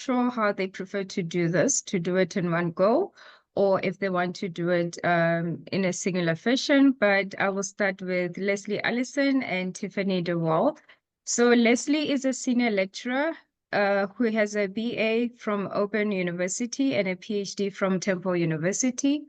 sure how they prefer to do this, to do it in one go, or if they want to do it in a singular fashion. But I will start with Leslie Allison and Tiffany DeWall. So Leslie is a senior lecturer who has a BA from Open University and a PhD from Temple University.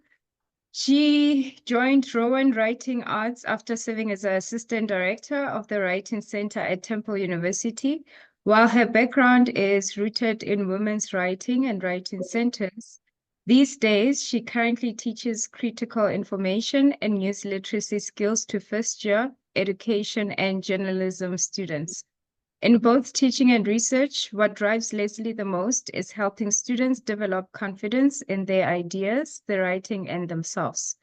She joined Rowan Writing Arts after serving as an assistant director of the Writing Center at Temple University. While her background is rooted in women's writing and writing centers, these days she currently teaches critical information and news literacy skills to first-year education and journalism students. In both teaching and research, what drives Leslie the most is helping students develop confidence in their ideas, their writing, and themselves.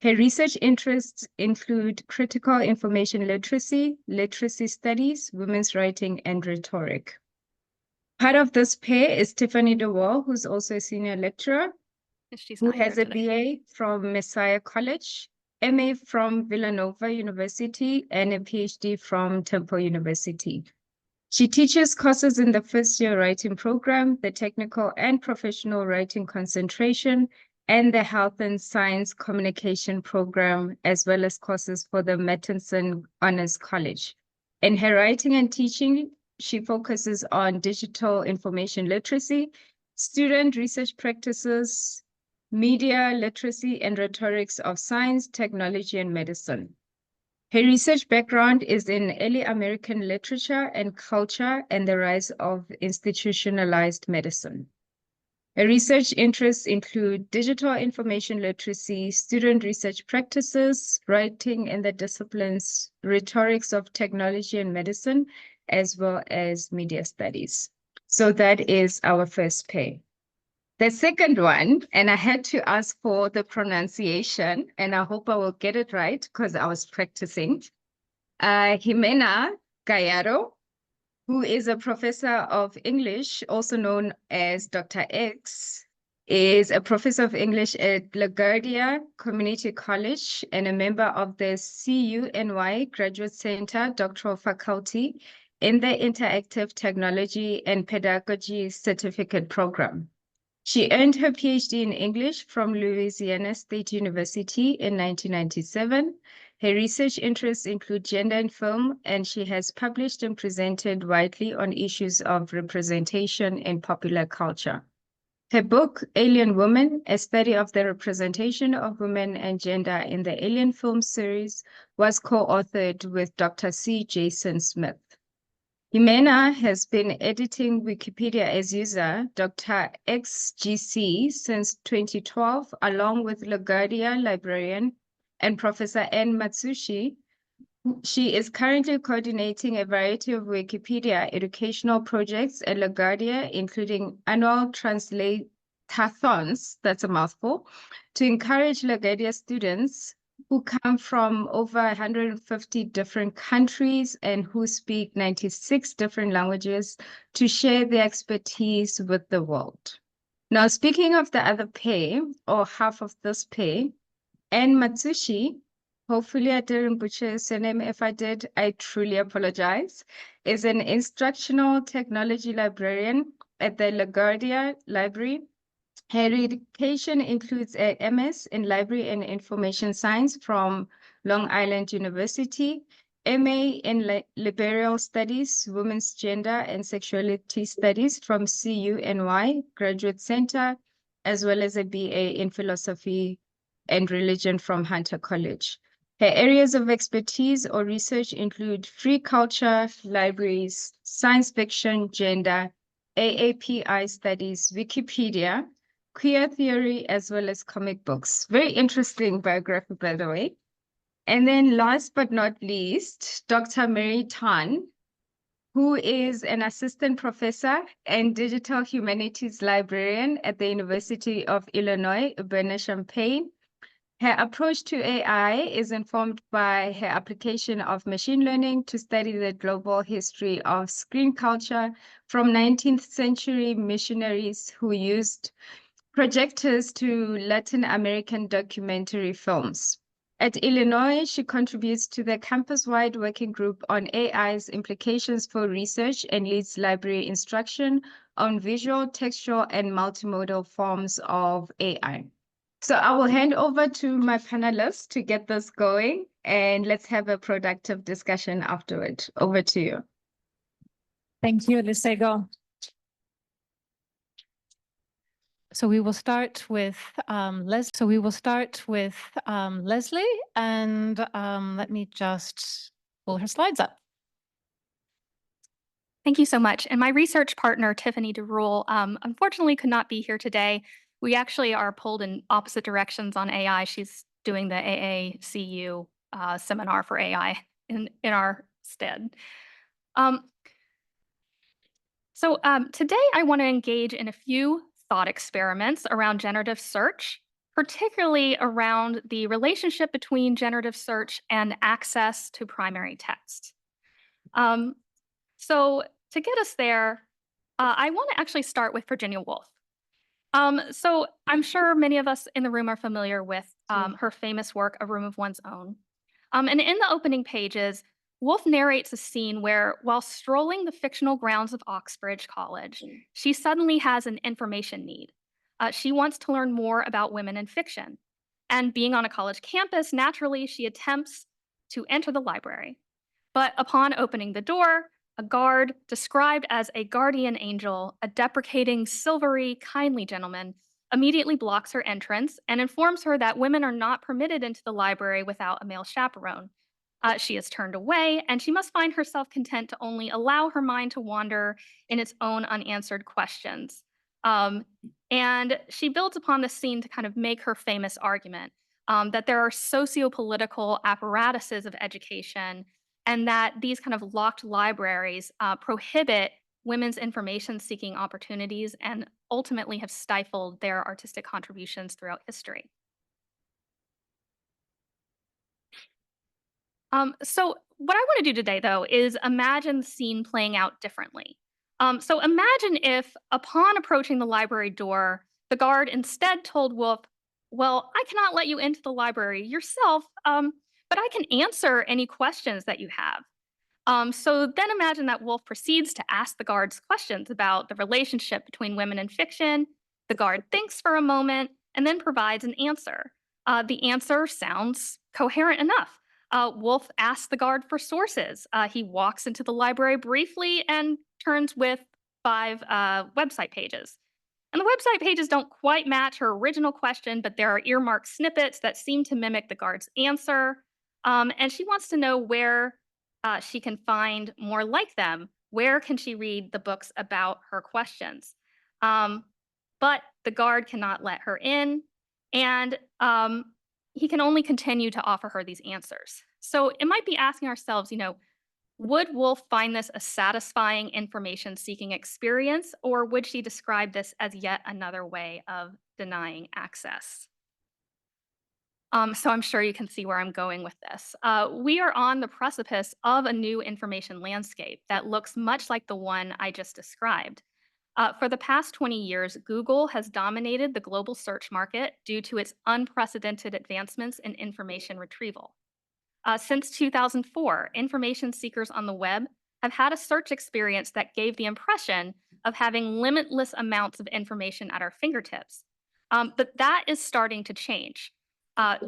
Her research interests include critical information literacy, literacy studies, women's writing, and rhetoric. Part of this pair is Tiffany DeWall, who's also a senior lecturer, who has a BA from Messiah College, MA from Villanova University, and a PhD from Temple University. She teaches courses in the first-year writing program, the technical and professional writing concentration, and the health and science communication program, as well as courses for the Mattinson Honors College. In her writing and teaching, she focuses on digital information literacy, student research practices, media literacy, and rhetorics of science, technology, and medicine. Her research background is in early American literature and culture and the rise of institutionalized medicine. Her research interests include digital information literacy, student research practices, writing in the disciplines, rhetorics of technology and medicine, as well as media studies. So that is our first pair. The second one, and I had to ask for the pronunciation, and I hope I will get it right because I was practicing. Jimena Gallardo, who is a professor of English, also known as Dr. X, is a professor of English at LaGuardia Community College and a member of the CUNY Graduate Center Doctoral Faculty in the Interactive Technology and Pedagogy Certificate Program. She earned her PhD in English from Louisiana State University in 1997. Her research interests include gender and film, and she has published and presented widely on issues of representation in popular culture. Her book, Alien Woman, a study of the representation of women and gender in the Alien film series, was co-authored with Dr. C. Jason Smith. Jimena has been editing Wikipedia as user Dr. XGC since 2012, along with LaGuardia librarian and Professor Anne Matsushi. She is currently coordinating a variety of Wikipedia educational projects at LaGuardia, including annual translate-a-thons, that's a mouthful, to encourage LaGuardia students who come from over 150 different countries and who speak 96 different languages to share their expertise with the world. Now, speaking of the other pair, or half of this pair, Anne Matsushi, hopefully I didn't butcher his surname. If I did, I truly apologize, is an instructional technology librarian at the LaGuardia Library. Her education includes a MS in Library and Information Science from Long Island University, MA in Liberal Studies, Women's Gender and Sexuality Studies from CUNY Graduate Center, as well as a BA in Philosophy and Religion from Hunter College. Her areas of expertise or research include free culture, libraries, science fiction, gender, AAPI studies, Wikipedia, queer theory, as well as comic books. Very interesting biography, by the way. And then last but not least, Dr. Mary Tan, who is an assistant professor and digital humanities librarian at the University of Illinois, Urbana-Champaign. Her approach to AI is informed by her application of machine learning to study the global history of screen culture from 19th century missionaries who used projectors to Latin American documentary films. At Illinois, she contributes to the campus-wide working group on AI's implications for research and leads library instruction on visual, textual, and multimodal forms of AI. So I will hand over to my panelists to get this going, and let's have a productive discussion afterward. Over to you. Thank you, Lesego. So we will start with Leslie, and let me just pull her slides up. Thank you so much. And my research partner, Tiffany DeRule, unfortunately could not be here today. We actually are pulled in opposite directions on AI. She's doing the AACU seminar for AI in our stead. Today I want to engage in a few thought experiments around generative search, particularly around the relationship between generative search and access to primary text. So to get us there, I want to actually start with Virginia Woolf. So I'm sure many of us in the room are familiar with her famous work, A Room of One's Own. And in the opening pages, Woolf narrates a scene where, while strolling the fictional grounds of Oxbridge College, she suddenly has an information need. She wants to learn more about women in fiction. And being on a college campus, naturally, she attempts to enter the library. But upon opening the door, a guard, described as a guardian angel, a deprecating, silvery, kindly gentleman, immediately blocks her entrance and informs her that women are not permitted into the library without a male chaperone. She is turned away, and she must find herself content to only allow her mind to wander in its own unanswered questions. And she builds upon this scene to kind of make her famous argument that there are socio-political apparatuses of education, and that these kind of locked libraries prohibit women's information-seeking opportunities and ultimately have stifled their artistic contributions throughout history. So what I want to do today, though, is imagine the scene playing out differently. So imagine if, upon approaching the library door, the guard instead told Woolf, "Well, I cannot let you into the library yourself, but I can answer any questions that you have." So then imagine that Woolf proceeds to ask the guards questions about the relationship between women and fiction. The guard thinks for a moment and then provides an answer. The answer sounds coherent enough. Woolf asks the guard for sources. He walks into the library briefly and turns with 5 website pages. And the website pages don't quite match her original question, but there are earmarked snippets that seem to mimic the guard's answer. And she wants to know where she can find more like them. Where can she read the books about her questions? But the guard cannot let her in, and he can only continue to offer her these answers. So it might be asking ourselves, would Woolf find this a satisfying information-seeking experience, or would she describe this as yet another way of denying access? So I'm sure you can see where I'm going with this. We are on the precipice of a new information landscape that looks much like the one I just described. For the past 20 years, Google has dominated the global search market due to its unprecedented advancements in information retrieval. Since 2004, information seekers on the web have had a search experience that gave the impression of having limitless amounts of information at our fingertips. But that is starting to change.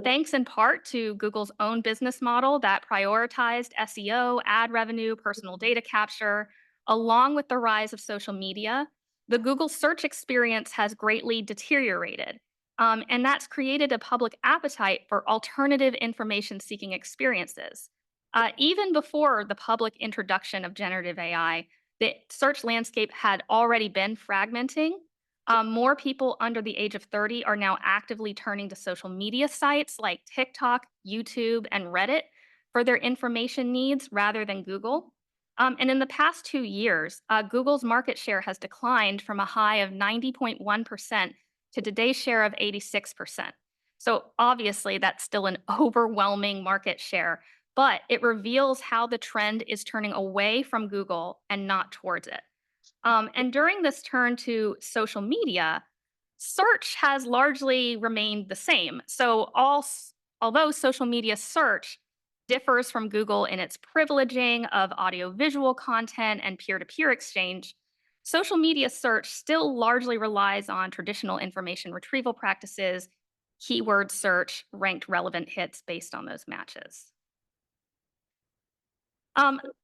Thanks in part to Google's own business model that prioritized SEO, ad revenue, personal data capture, along with the rise of social media, the Google search experience has greatly deteriorated. And that's created a public appetite for alternative information-seeking experiences. Even before the public introduction of generative AI, the search landscape had already been fragmenting. More people under the age of 30 are now actively turning to social media sites like TikTok, YouTube, and Reddit for their information needs rather than Google. And in the past 2 years, Google's market share has declined from a high of 90.1% to today's share of 86%. So obviously, that's still an overwhelming market share, but it reveals how the trend is turning away from Google and not towards it. And during this turn to social media, search has largely remained the same. So although social media search differs from Google in its privileging of audiovisual content and peer-to-peer exchange, Social media search still largely relies on traditional information retrieval practices, keyword search, ranked relevant hits based on those matches.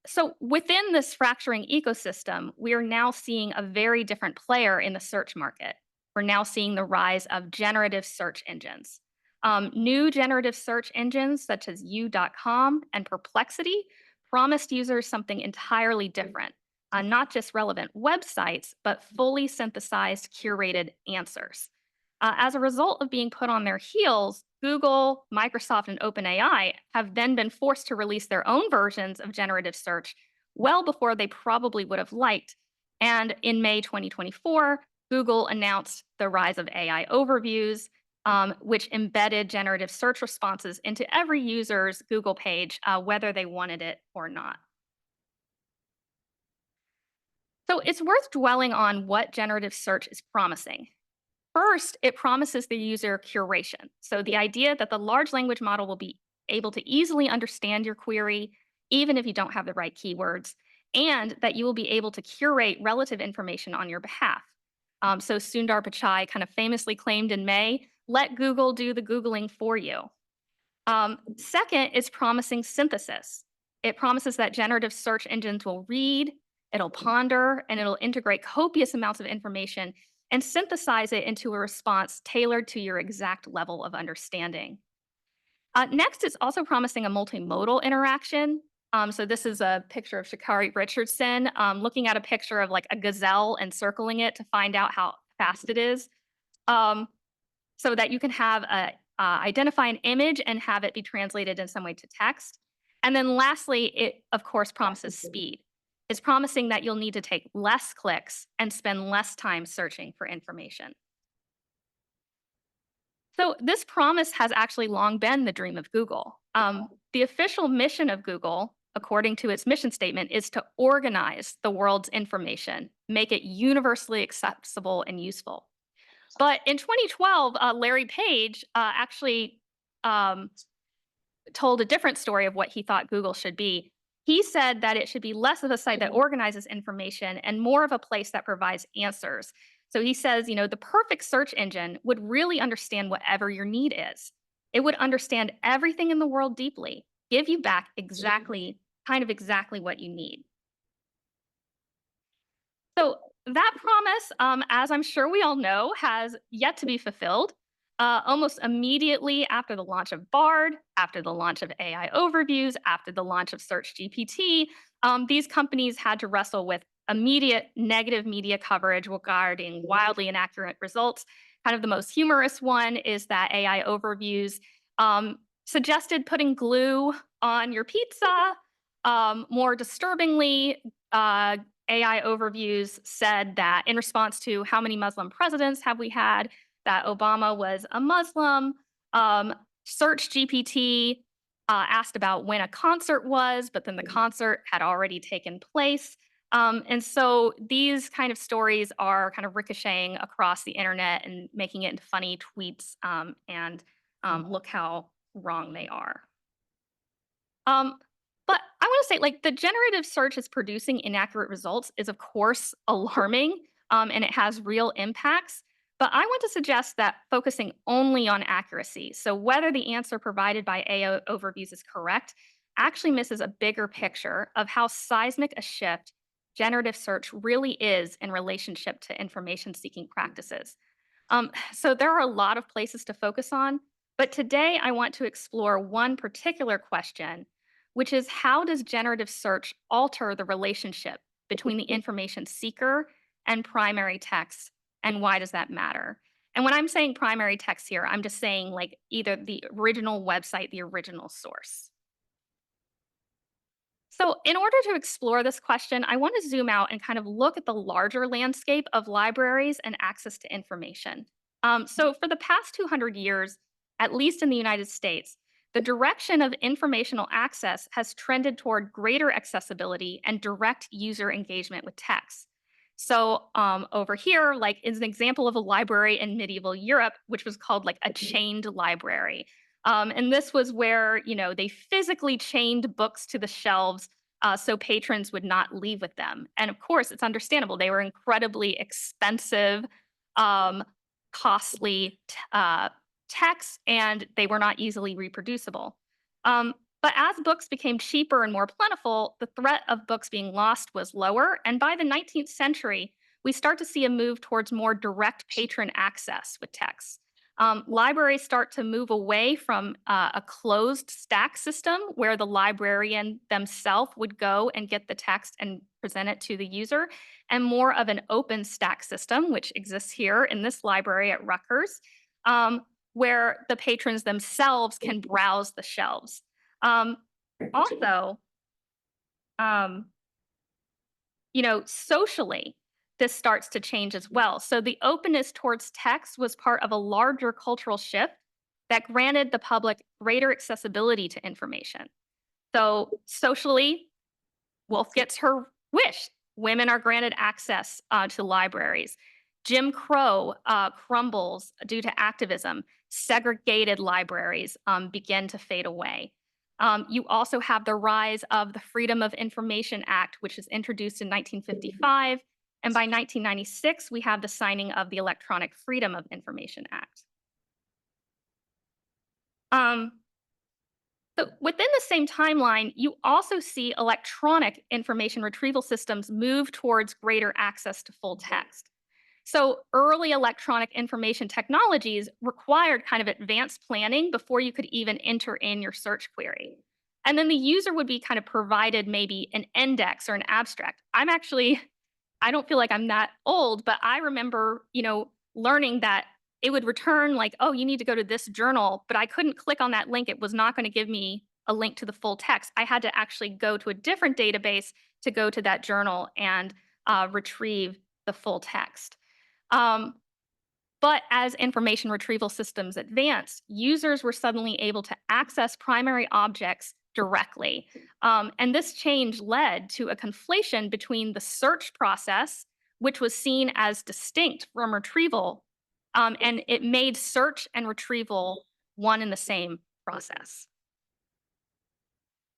So within this fracturing ecosystem, we are now seeing a very different player in the search market. We're now seeing the rise of generative search engines. New generative search engines such as U.com and Perplexity promised users something entirely different, not just relevant websites, but fully synthesized, curated answers. As a result of being put on their heels, Google, Microsoft, and OpenAI have then been forced to release their own versions of generative search well before they probably would have liked. And in May 2024, Google announced the rise of AI overviews, which embedded generative search responses into every user's Google page, whether they wanted it or not. So it's worth dwelling on what generative search is promising. First, it promises the user curation. So the idea that the large language model will be able to easily understand your query, even if you don't have the right keywords, and that you will be able to curate relative information on your behalf. So Sundar Pichai kind of famously claimed in May, let Google do the Googling for you. Second is promising synthesis. It promises that generative search engines will read, it'll ponder, and it'll integrate copious amounts of information and synthesize it into a response tailored to your exact level of understanding. Next, it's also promising a multimodal interaction. So this is a picture of Sha'Carri Richardson looking at a picture of like a gazelle and circling it to find out how fast it is. So that you can have identify an image and have it be translated in some way to text. And then lastly, it of course promises speed. It's promising that you'll need to take less clicks and spend less time searching for information. So this promise has actually long been the dream of Google. The official mission of Google, according to its mission statement, is to organize the world's information, make it universally accessible and useful. But in 2012, Larry Page actually told a different story of what he thought Google should be. He said that it should be less of a site that organizes information and more of a place that provides answers. So he says, the perfect search engine would really understand whatever your need is. It would understand everything in the world deeply, give you back exactly what you need. So that promise, as I'm sure we all know, has yet to be fulfilled. Almost immediately after the launch of Bard, after the launch of AI overviews, after the launch of Search GPT, these companies had to wrestle with immediate negative media coverage regarding wildly inaccurate results. Kind of the most humorous one is that AI overviews suggested putting glue on your pizza. More disturbingly, AI overviews said that in response to how many Muslim presidents have we had, that Obama was a Muslim. Search GPT asked about when a concert was, but then the concert had already taken place. And so these kind of stories are kind of ricocheting across the internet and making it into funny tweets and look how wrong they are. But I want to say, like, the generative search is producing inaccurate results is, of course, alarming, and it has real impacts. But I want to suggest that focusing only on accuracy, so whether the answer provided by AI overviews is correct, actually misses a bigger picture of how seismic a shift generative search really is in relationship to information seeking practices. So there are a lot of places to focus on, but today I want to explore one particular question, which is how does generative search alter the relationship between the information seeker and primary text, and why does that matter? And when I'm saying primary text here, I'm just saying like either the original website, the original source. So in order to explore this question, I want to zoom out and kind of look at the larger landscape of libraries and access to information. So for the past 200 years, at least in the United States, the direction of informational access has trended toward greater accessibility and direct user engagement with text. So over here, like is an example of a library in medieval Europe, which was called like a chained library. And this was where, they physically chained books to the shelves so patrons would not leave with them. And of course, it's understandable. They were incredibly expensive, costly texts, and they were not easily reproducible. But as books became cheaper and more plentiful, the threat of books being lost was lower. And by the 19th century, we start to see a move towards more direct patron access with texts. Libraries start to move away from a closed stack system where the librarian themselves would go and get the text and present it to the user, and more of an open stack system, which exists here in this library at Rutgers, where the patrons themselves can browse the shelves. Also, socially, this starts to change as well. So the openness towards text was part of a larger cultural shift that granted the public greater accessibility to information. So socially, Wolf gets her wish. Women are granted access to libraries. Jim Crow crumbles due to activism. Segregated libraries begin to fade away. You also have the rise of the Freedom of Information Act, which was introduced in 1955. And by 1996, we have the signing of the Electronic Freedom of Information Act. So within the same timeline, you also see electronic information retrieval systems move towards greater access to full text. So early electronic information technologies required kind of advanced planning before you could even enter in your search query. And then the user would be kind of provided maybe an index or an abstract. I don't feel like I'm that old, but I remember, learning that it would return like, oh, you need to go to this journal, but I couldn't click on that link. It was not going to give me a link to the full text. I had to actually go to a different database to go to that journal and retrieve the full text. But as information retrieval systems advanced, users were suddenly able to access primary objects directly. And this change led to a conflation between the search process, which was seen as distinct from retrieval, and it made search and retrieval one and the same process.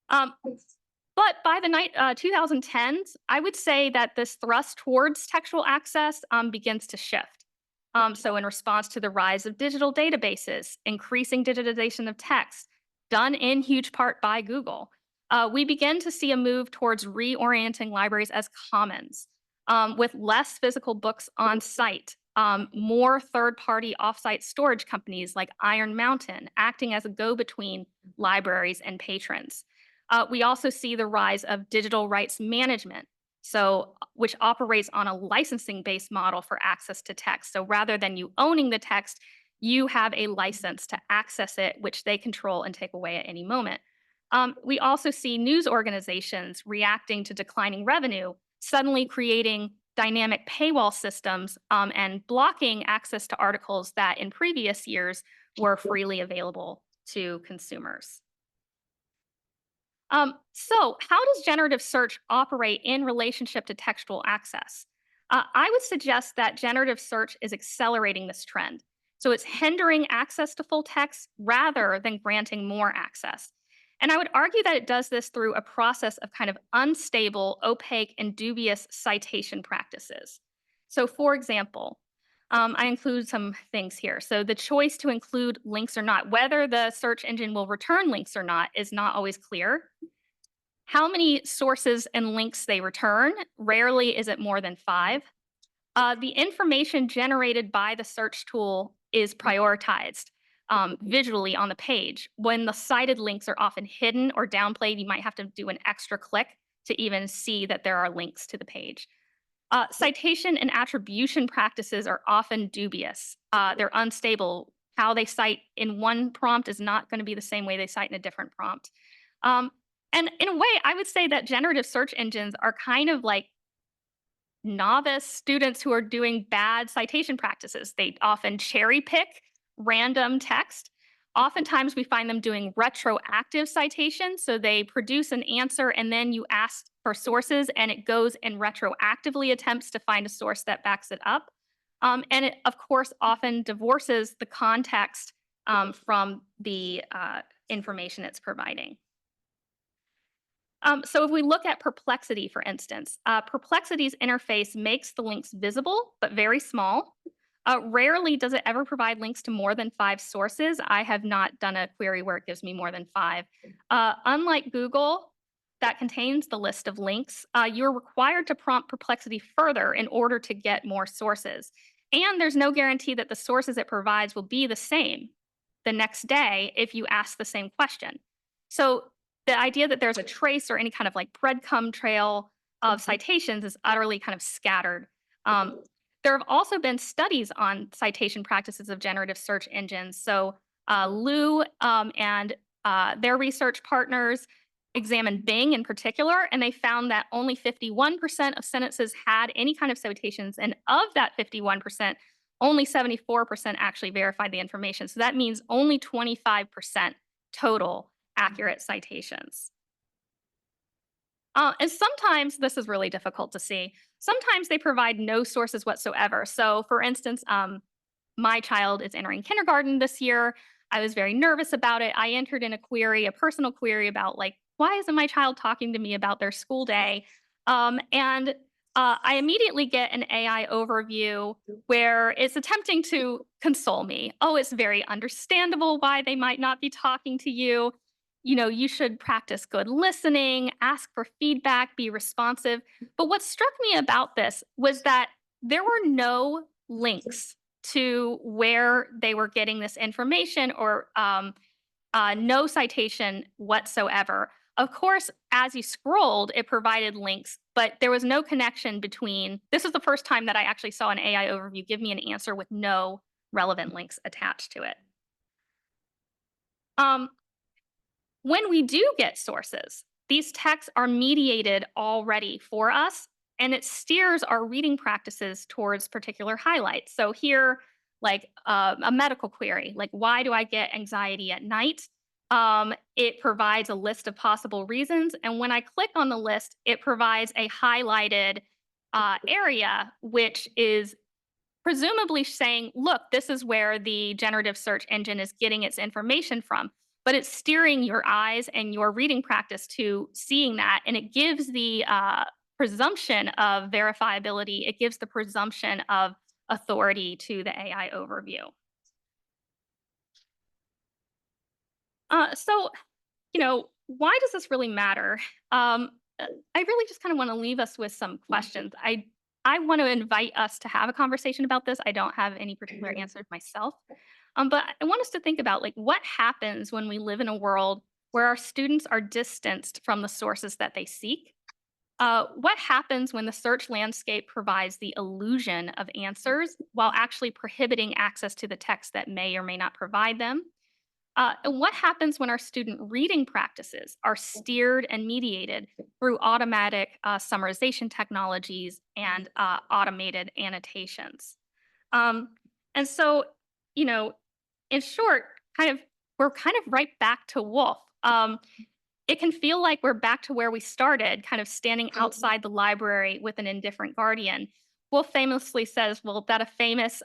But by the 2010s, I would say that this thrust towards textual access begins to shift. So in response to the rise of digital databases, increasing digitization of text, done in huge part by Google, we begin to see a move towards reorienting libraries as commons, with less physical books on site, more third-party offsite storage companies like Iron Mountain acting as a go-between libraries and patrons. We also see the rise of digital rights management, which operates on a licensing-based model for access to text. So rather than you owning the text, you have a license to access it, which they control and take away at any moment. We also see news organizations reacting to declining revenue, suddenly creating dynamic paywall systems and blocking access to articles that in previous years were freely available to consumers. So how does generative search operate in relationship to textual access? I would suggest that generative search is accelerating this trend. So it's hindering access to full text rather than granting more access. And I would argue that it does this through a process of kind of unstable, opaque, and dubious citation practices. So for example, I include some things here. So the choice to include links or not, whether the search engine will return links or not, is not always clear. How many sources and links they return, rarely is it more than 5. The information generated by the search tool is prioritized visually on the page. When the cited links are often hidden or downplayed, you might have to do an extra click to even see that there are links to the page. Citation and attribution practices are often dubious. They're unstable. How they cite in one prompt is not going to be the same way they cite in a different prompt. And in a way, I would say that generative search engines are kind of like novice students who are doing bad citation practices. They often cherry pick random text. Oftentimes, we find them doing retroactive citations. So they produce an answer and then you ask for sources and it goes and retroactively attempts to find a source that backs it up. And it, of course, often divorces the context from the information it's providing. So if we look at Perplexity, for instance, Perplexity's interface makes the links visible, but very small. Rarely does it ever provide links to more than 5 sources. I have not done a query where it gives me more than 5. Unlike Google, that contains the list of links, you're required to prompt Perplexity further in order to get more sources. And there's no guarantee that the sources it provides will be the same the next day if you ask the same question. So the idea that there's a trace or any kind of like breadcrumb trail of citations is utterly kind of scattered. There have also been studies on citation practices of generative search engines. So Liu and their research partners examined Bing in particular, and they found that only 51% of sentences had any kind of citations. And of that 51%, only 74% actually verified the information. So that means only 25% total accurate citations. And sometimes this is really difficult to see. Sometimes they provide no sources whatsoever. So for instance, my child is entering kindergarten this year. I was very nervous about it. I entered in a query, a personal query about like, why isn't my child talking to me about their school day? And I immediately get an AI overview where it's attempting to console me. Oh, it's very understandable why they might not be talking to you. You know, you should practice good listening, ask for feedback, be responsive. But what struck me about this was that there were no links to where they were getting this information or no citation whatsoever. Of course, as you scrolled, it provided links, but there was no connection between. This was the first time that I actually saw an AI overview give me an answer with no relevant links attached to it. When we do get sources, these texts are mediated already for us, and it steers our reading practices towards particular highlights. So here, like a medical query, like why do I get anxiety at night? It provides a list of possible reasons, and when I click on the list, it provides a highlighted area, which is presumably saying, look, this is where the generative search engine is getting its information from. But it's steering your eyes and your reading practice to seeing that. And it gives the presumption of verifiability, it gives the presumption of authority to the AI overview. So, you know, why does this really matter? I really just kind of want to leave us with some questions. I want to invite us to have a conversation about this. I don't have any particular answers myself. But I want us to think about like what happens when we live in a world where our students are distanced from the sources that they seek. What happens when the search landscape provides the illusion of answers while actually prohibiting access to the text that may or may not provide them? And what happens when our student reading practices are steered and mediated through automatic summarization technologies and automated annotations? And so, you know, in short, we're kind of right back to Wolf. It can feel like we're back to where we started, kind of standing outside the library with an indifferent guardian. Wolf famously says, well, that a famous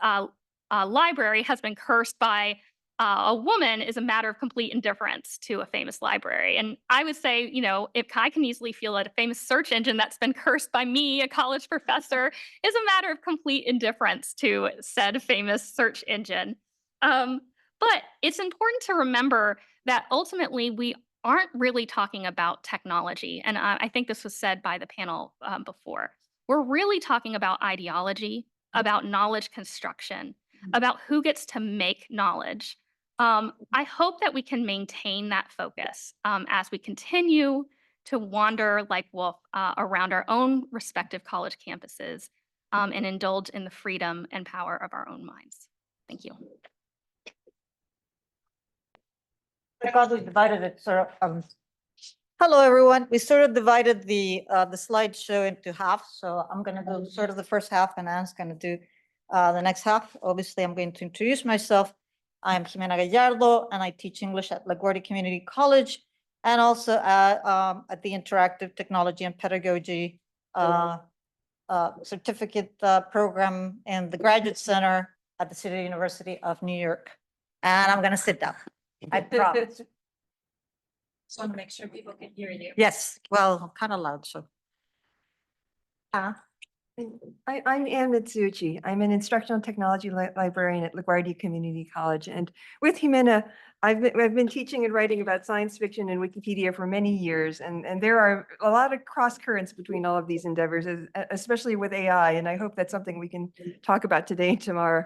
library has been cursed by a woman is a matter of complete indifference to a famous library. And I would say, you know, if I can easily feel that a famous search engine that's been cursed by me, a college professor, is a matter of complete indifference to said famous search engine. But it's important to remember that ultimately we aren't really talking about technology. And I think this was said by the panel before. We're really talking about ideology, about knowledge construction, about who gets to make knowledge. I hope that we can maintain that focus as we continue to wander like Wolf around our own respective college campuses and indulge in the freedom and power of our own minds. Thank you. Because we divided it sort of. Hello, everyone. We sort of divided the slideshow into half. So I'm going to do sort of the first half, and Anne's going to do the next half. Obviously, I'm going to introduce myself. I'm Jimena Gallardo, and I teach English at LaGuardia Community College, and also at the Interactive Technology and Pedagogy certificate program in the Graduate Center at the City University of New York. And I'm going to sit down. I promise. Just want to make sure people can hear you. Yes, well, kind of loud, so. I'm Ann Mitsuchi. I'm an instructional technology librarian at LaGuardia Community College. And with Jimena, I've been teaching and writing about science fiction and Wikipedia for many years. And there are a lot of cross currents between all of these endeavors, especially with AI. And I hope that's something we can talk about today and tomorrow.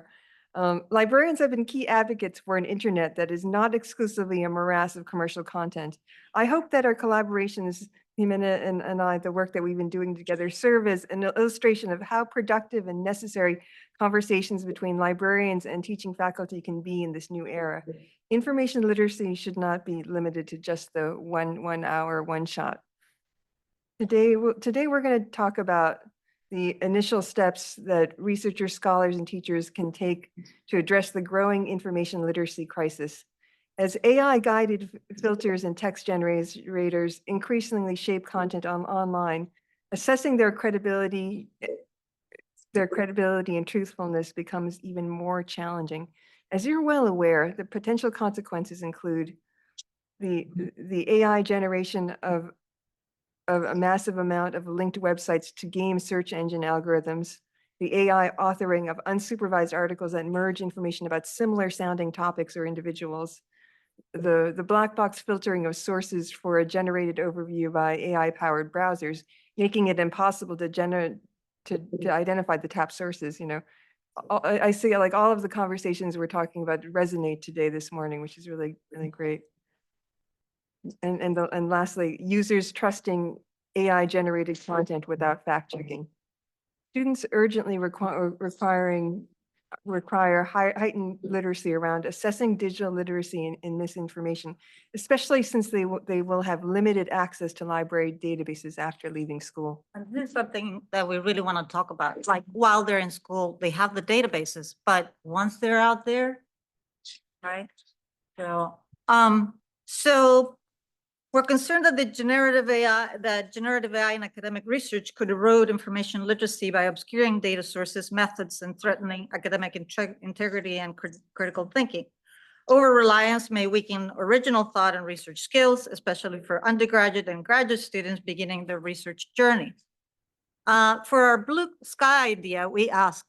Librarians have been key advocates for an internet that is not exclusively a morass of commercial content. I hope that our collaborations, Jimena and I, the work that we've been doing together, serve as an illustration of how productive and necessary conversations between librarians and teaching faculty can be in this new era. Information literacy should not be limited to just the one hour, one shot. Today we're going to talk about the initial steps that researchers, scholars, and teachers can take to address the growing information literacy crisis. As AI-guided filters and text generators increasingly shape content online, assessing their credibility and truthfulness becomes even more challenging. As you're well aware, the potential consequences include the AI generation of a massive amount of linked websites to game search engine algorithms, the AI authoring of unsupervised articles that merge information about similar sounding topics or individuals, the black box filtering of sources for a generated overview by AI-powered browsers, making it impossible to identify the top sources. I see like all of the conversations we're talking about resonate today this morning, which is really, really great. And lastly, users trusting AI-generated content without fact-checking. Students urgently require heightened literacy around assessing digital literacy in misinformation, especially since they will have limited access to library databases after leaving school. And this is something that we really want to talk about. Like while they're in school, they have the databases, but once they're out there, right? So we're concerned that generative AI in academic research could erode information literacy by obscuring data sources, methods, and threatening academic integrity and critical thinking. Over-reliance may weaken original thought and research skills, especially for undergraduate and graduate students beginning their research journey. For our blue sky idea, we ask,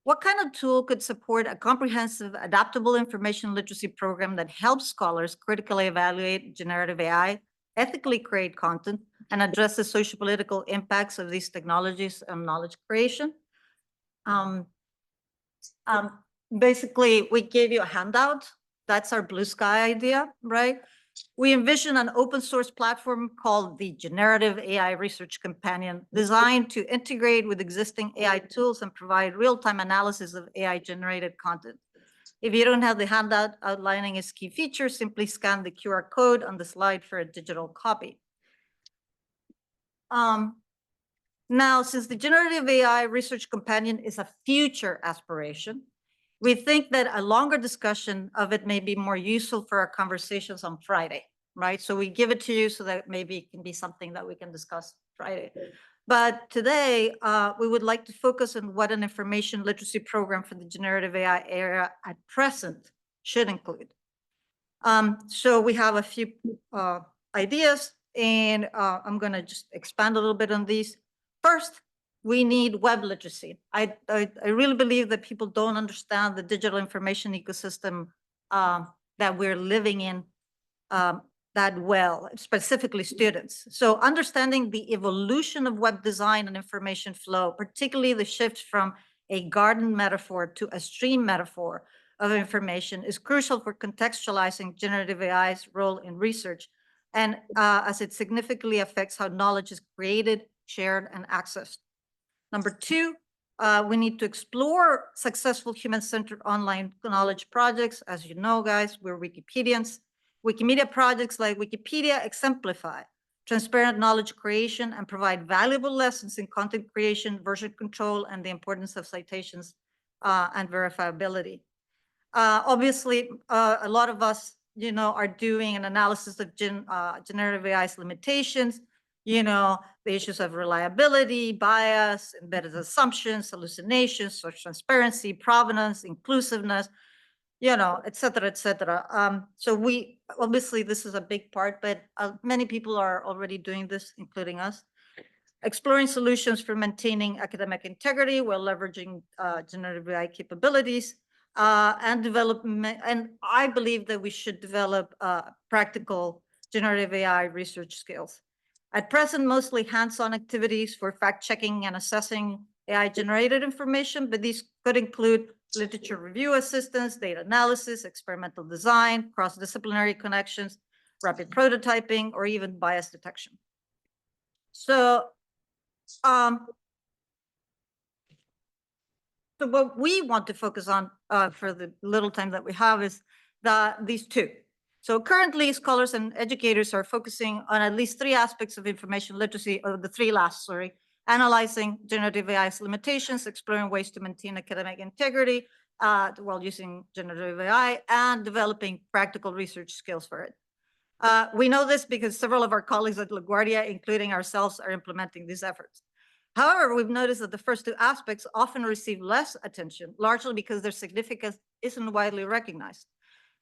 what kind of tool could support a comprehensive, adaptable information literacy program that helps scholars critically evaluate generative AI, ethically create content, and address the socio-political impacts of these technologies on knowledge creation? Basically, we gave you a handout. That's our blue sky idea, right? We envision an open source platform called the Generative AI Research Companion, designed to integrate with existing AI tools and provide real-time analysis of AI-generated content. If you don't have the handout outlining its key features, simply scan the QR code on the slide for a digital copy. Now, since the Generative AI Research Companion is a future aspiration, we think that a longer discussion of it may be more useful for our conversations on Friday, right? So we give it to you so that maybe it can be something that we can discuss Friday. But today, we would like to focus on what an information literacy program for the generative AI era at present should include. So we have a few ideas, and I'm going to just expand a little bit on these. First, we need web literacy. I really believe that people don't understand the digital information ecosystem that we're living in that well, specifically students. So understanding the evolution of web design and information flow, particularly the shift from a garden metaphor to a stream metaphor of information, is crucial for contextualizing generative AI's role in research, and as it significantly affects how knowledge is created, shared, and accessed. Number two, we need to explore successful human-centered online knowledge projects. As you know, guys, we're Wikipedians. Wikimedia projects like Wikipedia exemplify transparent knowledge creation and provide valuable lessons in content creation, version control, and the importance of citations and verifiability. Obviously, a lot of us, are doing an analysis of generative AI's limitations, the issues of reliability, bias, embedded assumptions, hallucinations, social transparency, provenance, inclusiveness. et cetera, et cetera. So we, obviously, this is a big part, but many people are already doing this, including us. Exploring solutions for maintaining academic integrity while leveraging generative AI capabilities, and development. And I believe that we should develop practical generative AI research skills. At present, mostly hands-on activities for fact-checking and assessing AI-generated information, but these could include literature review assistance, data analysis, experimental design, cross-disciplinary connections, rapid prototyping, or even bias detection. So so what we want to focus on for the little time that we have is these two. So currently, scholars and educators are focusing on at least three aspects of information literacy, or the three last, sorry: analyzing generative AI's limitations, exploring ways to maintain academic integrity while using generative AI, and developing practical research skills for it. We know this because several of our colleagues at LaGuardia, including ourselves, are implementing these efforts. However, we've noticed that the first two aspects often receive less attention, largely because their significance isn't widely recognized.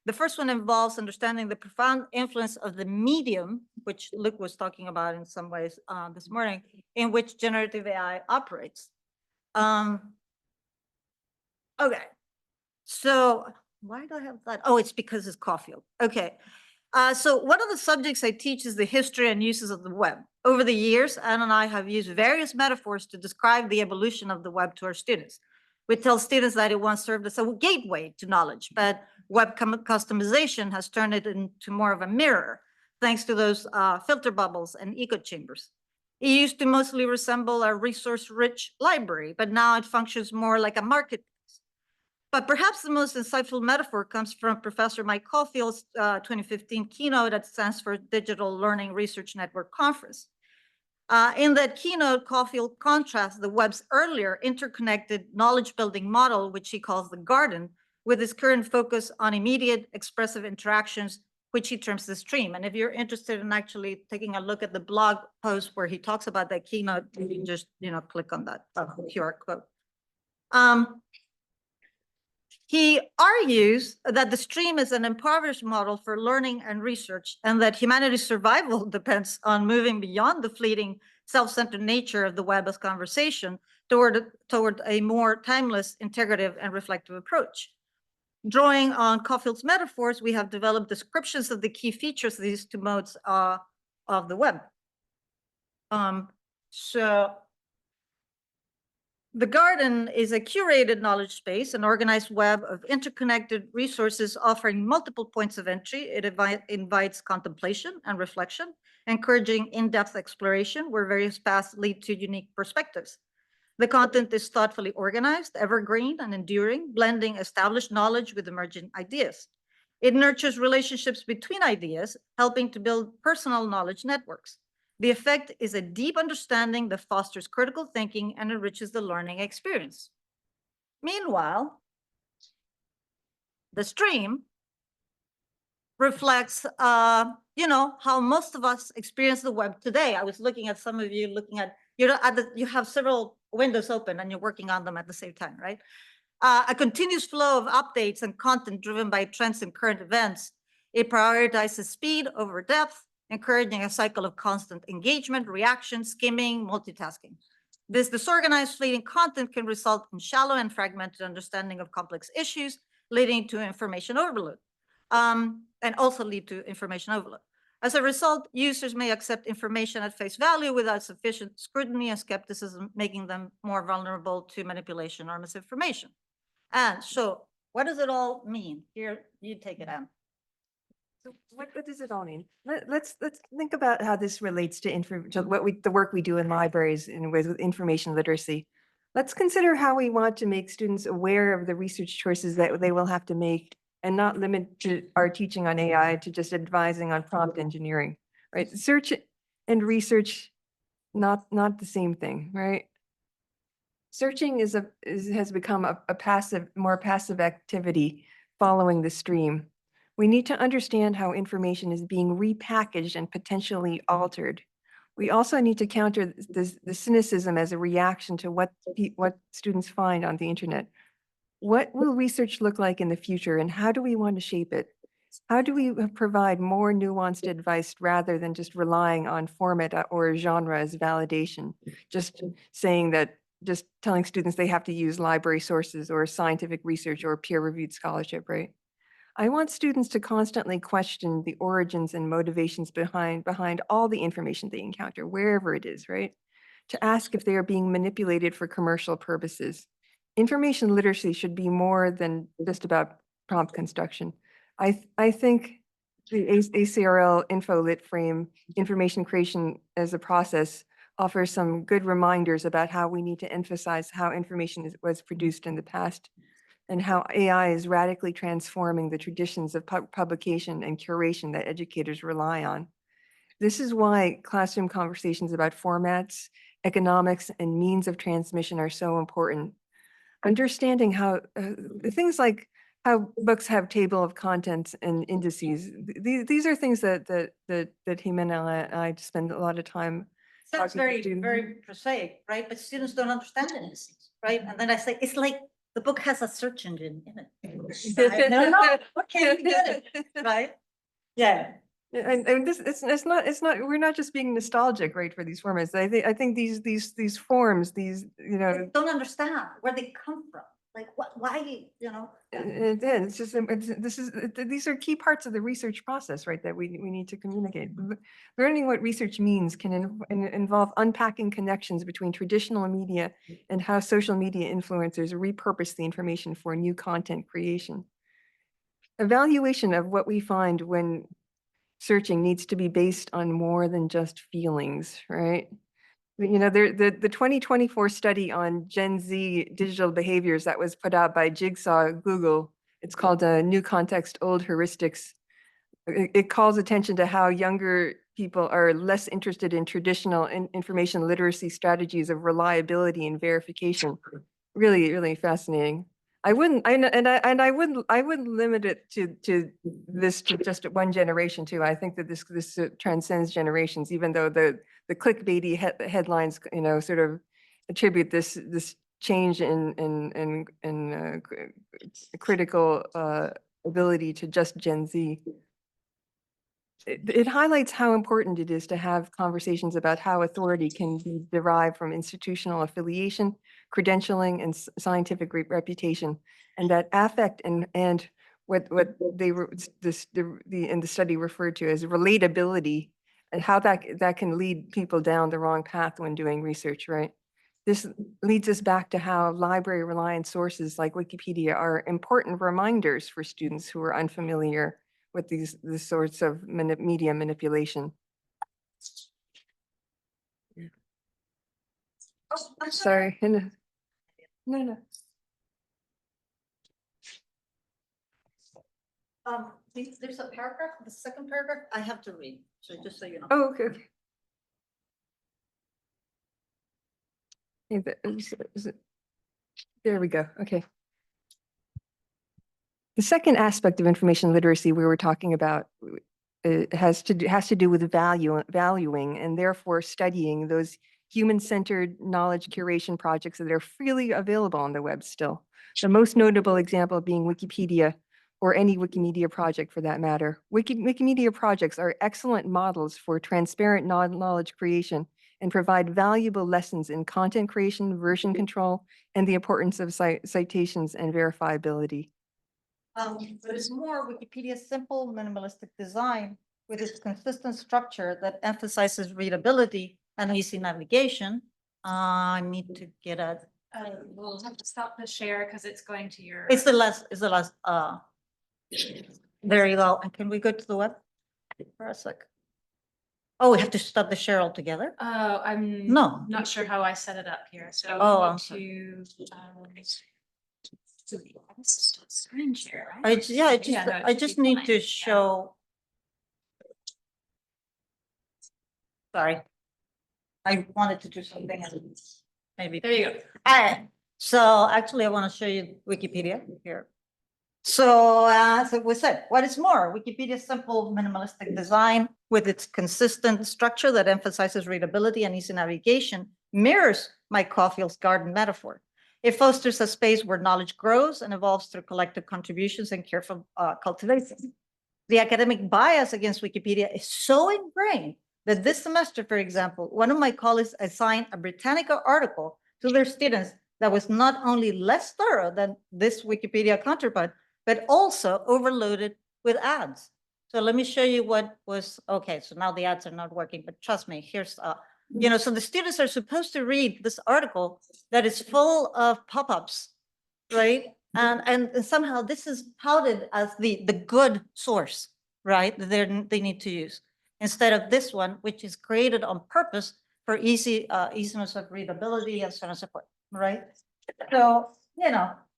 The first one involves understanding the profound influence of the medium, which Luke was talking about in some ways this morning, in which generative AI operates. Okay, so why do I have that? Oh, it's because it's Caulfield. Okay. So one of the subjects I teach is the history and uses of the web. Over the years, Anne and I have used various metaphors to describe the evolution of the web to our students. We tell students that it once served as a gateway to knowledge, but web customization has turned it into more of a mirror, thanks to those filter bubbles and echo chambers. It used to mostly resemble a resource-rich library, but now it functions more like a marketplace. But perhaps the most insightful metaphor comes from Professor Mike Caulfield's 2015 keynote at Stanford Digital Learning Research Network Conference. In that keynote, Caulfield contrasts the web's earlier interconnected knowledge-building model, which he calls the garden, with his current focus on immediate expressive interactions, which he terms the stream. And if you're interested in actually taking a look at the blog post where he talks about that keynote, you can just click on that QR code. He argues that the stream is an impoverished model for learning and research, and that humanity's survival depends on moving beyond the fleeting, self-centered nature of the web as conversation toward a more timeless, integrative, and reflective approach. Drawing on Caulfield's metaphors, we have developed descriptions of the key features of these two modes of the web. So the garden is a curated knowledge space, an organized web of interconnected resources offering multiple points of entry. It invites contemplation and reflection, encouraging in-depth exploration where various paths lead to unique perspectives. The content is thoughtfully organized, evergreen, and enduring, blending established knowledge with emerging ideas. It nurtures relationships between ideas, helping to build personal knowledge networks. The effect is a deep understanding that fosters critical thinking and enriches the learning experience. Meanwhile, the stream reflects, how most of us experience the web today. I was looking at some of you looking at, you have several windows open and you're working on them at the same time, right? A continuous flow of updates and content driven by trends and current events. It prioritizes speed over depth, encouraging a cycle of constant engagement, reaction, skimming, multitasking. This disorganized, fleeting content can result in shallow and fragmented understanding of complex issues, leading to information overload, and also lead to information overload. As a result, users may accept information at face value without sufficient scrutiny and skepticism, making them more vulnerable to manipulation or misinformation. And so what does it all mean? Here, you take it, Anne. So what does it all mean? Let's think about how this relates to the work we do in libraries and with information literacy. Let's consider how we want to make students aware of the research choices that they will have to make, and not limit our teaching on AI to just advising on prompt engineering, right? Search and research, not the same thing, right? Searching has become a more passive activity following the stream. We need to understand how information is being repackaged and potentially altered. We also need to counter the cynicism as a reaction to what students find on the internet. What will research look like in the future, and how do we want to shape it? How do we provide more nuanced advice rather than just relying on format or genre as validation? Just saying that, just telling students they have to use library sources or scientific research or peer-reviewed scholarship, right? I want students to constantly question the origins and motivations behind all the information they encounter, wherever it is, right? To ask if they are being manipulated for commercial purposes. Information literacy should be more than just about prompt construction. I think the ACRL InfoLit frame, information creation as a process, offers some good reminders about how we need to emphasize how information was produced in the past and how AI is radically transforming the traditions of publication and curation that educators rely on. This is why classroom conversations about formats, economics, and means of transmission are so important. Understanding how things like how books have table of contents and indices, these are things that Jimena and I spend a lot of time. Sounds talking to very, students. very prosaic, right? But students don't understand it, right? And then I say, it's like the book has a search engine in it. Right? No, what can we get it, right? Yeah. And this, it's not, we're not just being nostalgic, right, for these formats. I think these forms, these, you know, I don't understand where they come from. Like, why, you know? it's just, these are key parts of the research process, right, that we need to communicate. Learning what research means can involve unpacking connections between traditional media and how social media influencers repurpose the information for new content creation. Evaluation of what we find when searching needs to be based on more than just feelings, right? You know, the 2024 study on Gen Z digital behaviors that was put out by Jigsaw Google, it's called New Context, Old Heuristics. It calls attention to how younger people are less interested in traditional information literacy strategies of reliability and verification. Really, really fascinating. I wouldn't limit it to this to just one generation too. I think that this transcends generations, even though the clickbaity headlines, you know, sort of attribute this change in critical ability to just Gen Z. It highlights how important it is to have conversations about how authority can be derived from institutional affiliation, credentialing, and scientific reputation, and that affect and what they were in the study referred to as relatability, and how that can lead people down the wrong path when doing research, right? This leads us back to how library-reliant sources like Wikipedia are important reminders for students who are unfamiliar with these sorts of media manipulation. Oh, I'm sorry. No. There's a paragraph, the second paragraph I have to read, so just so you know. Oh, okay. There we go. Okay. The second aspect of information literacy we were talking about has to do with valuing and therefore studying those human-centered knowledge curation projects that are freely available on the web still. The most notable example being Wikipedia, or any Wikimedia project for that matter. Wikimedia projects are excellent models for transparent knowledge creation and provide valuable lessons in content creation, version control, and the importance of citations and verifiability. But it's more Wikipedia's simple minimalistic design with its consistent structure that emphasizes readability and easy navigation. I need to get a. We'll have to stop the share because it's going to your. It's the last. There you go. And can we go to the web for a sec? Oh, we have to stop the share altogether? Oh, I'm No. not sure how I set it up here. So Oh, we I'm need sorry. to screen share, right? I just should be need fine. to Yeah. show. Sorry. I wanted to do something else. Maybe. There you go. All right. So actually, I want to show you Wikipedia here. So as we said, what is more, Wikipedia's simple minimalistic design with its consistent structure that emphasizes readability and easy navigation mirrors Mike Caulfield's garden metaphor. It fosters a space where knowledge grows and evolves through collective contributions and careful cultivation. The academic bias against Wikipedia is so ingrained that this semester, for example, one of my colleagues assigned a Britannica article to their students that was not only less thorough than this Wikipedia counterpart, but also overloaded with ads. So let me show you what was, okay, so now the ads are not working, but trust me, here's, so the students are supposed to read this article that is full of pop-ups, right? And somehow this is touted as the good source, right? That they need to use, instead of this one, which is created on purpose for easiness of readability and so on and so forth, right? So,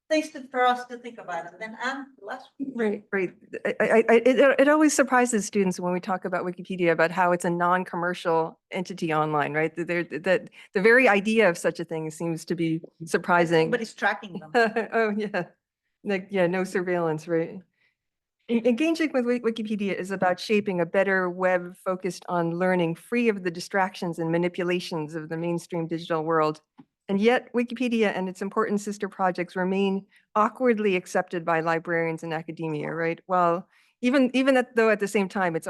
things for us to think about. And then last Right. It always surprises students when we talk about Wikipedia about how it's a non-commercial entity online, right? That the very idea of such a thing seems to be surprising. Nobody's tracking them. Oh, yeah. Like, yeah, no surveillance, right? Engaging with Wikipedia is about shaping a better web focused on learning, free of the distractions and manipulations of the mainstream digital world. And yet Wikipedia and its important sister projects remain awkwardly accepted by librarians and academia, right? Well, though at the same time, it's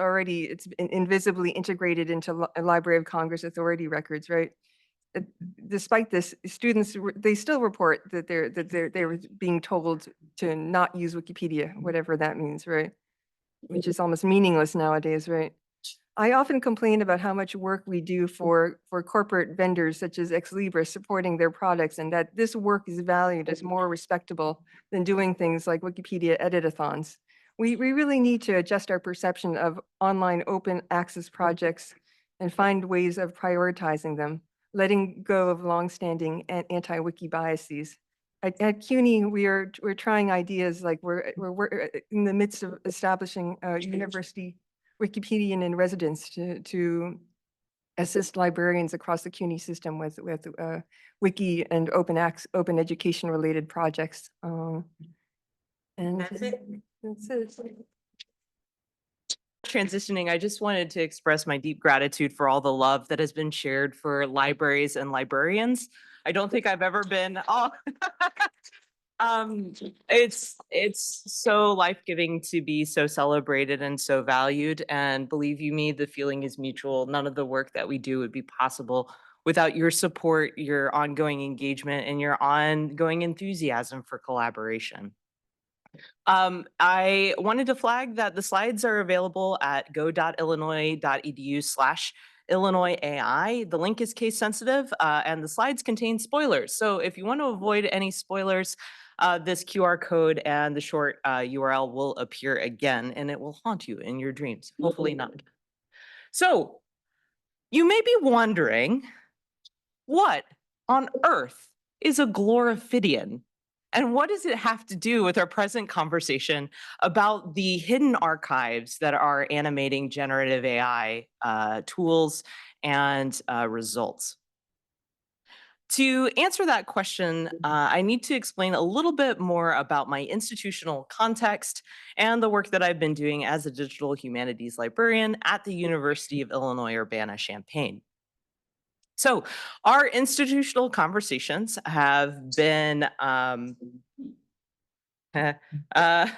invisibly integrated into Library of Congress authority records, right? Despite this, students, they still report that they're being told to not use Wikipedia, whatever that means, right? Which is almost meaningless nowadays, right? I often complain about how much work we do for corporate vendors such as Ex Libris supporting their products, and that this work is valued as more respectable than doing things like Wikipedia editathons. We really need to adjust our perception of online open access projects and find ways of prioritizing them, letting go of longstanding anti-wiki biases. At CUNY, we're trying ideas like we're in the midst of establishing a university Wikipedian in residence to assist librarians across the CUNY system with wiki and open education related projects. And That's it. That's it. Transitioning, I just wanted to express my deep gratitude for all the love that has been shared for libraries and librarians. I don't think I've ever been, it's so life-giving to be so celebrated and so valued. And believe you me, the feeling is mutual. None of the work that we do would be possible without your support, your ongoing engagement, and your ongoing enthusiasm for collaboration. I wanted to flag that the slides are available at go.illinois.edu/Illinois AI. The link is case sensitive and the slides contain spoilers. So if you want to avoid any spoilers, this QR code and the short URL will appear again and it will haunt you in your dreams. Hopefully not. So you may be wondering, what on earth is a Gloraphidian? And what does it have to do with our present conversation about the hidden archives that are animating generative AI tools and results? To answer that question, I need to explain a little bit more about my institutional context and the work that I've been doing as a digital humanities librarian at the University of Illinois Urbana-Champaign. So our institutional conversations have been got off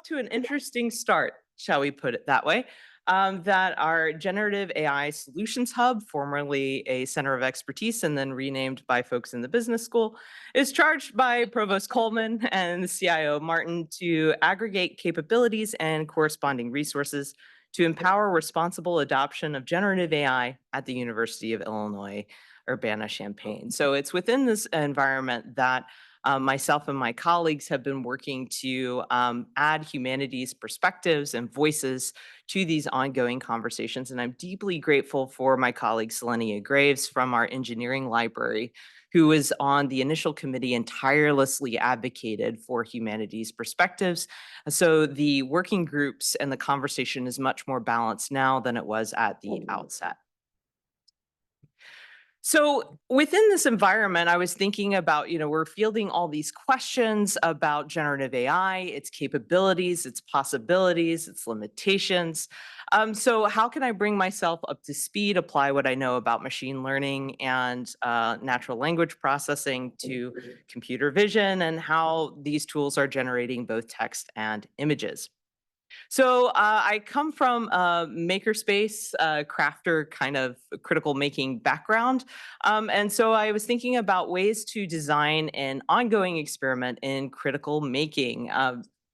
to an interesting start, shall we put it that way. That our Generative AI Solutions Hub, formerly a center of expertise and then renamed by folks in the business school, is charged by Provost Coleman and the CIO Martin to aggregate capabilities and corresponding resources to empower responsible adoption of generative AI at the University of Illinois Urbana-Champaign. So it's within this environment that myself and my colleagues have been working to add humanities perspectives and voices to these ongoing conversations. And I'm deeply grateful for my colleague Selenia Graves from our engineering library, who was on the initial committee and tirelessly advocated for humanities perspectives. So the working groups and the conversation is much more balanced now than it was at the outset. So within this environment, I was thinking about, we're fielding all these questions about generative AI, its capabilities, its possibilities, its limitations. So how can I bring myself up to speed, apply what I know about machine learning and natural language processing to computer vision, and how these tools are generating both text and images? So I come from a makerspace, crafter kind of critical making background. And so I was thinking about ways to design an ongoing experiment in critical making,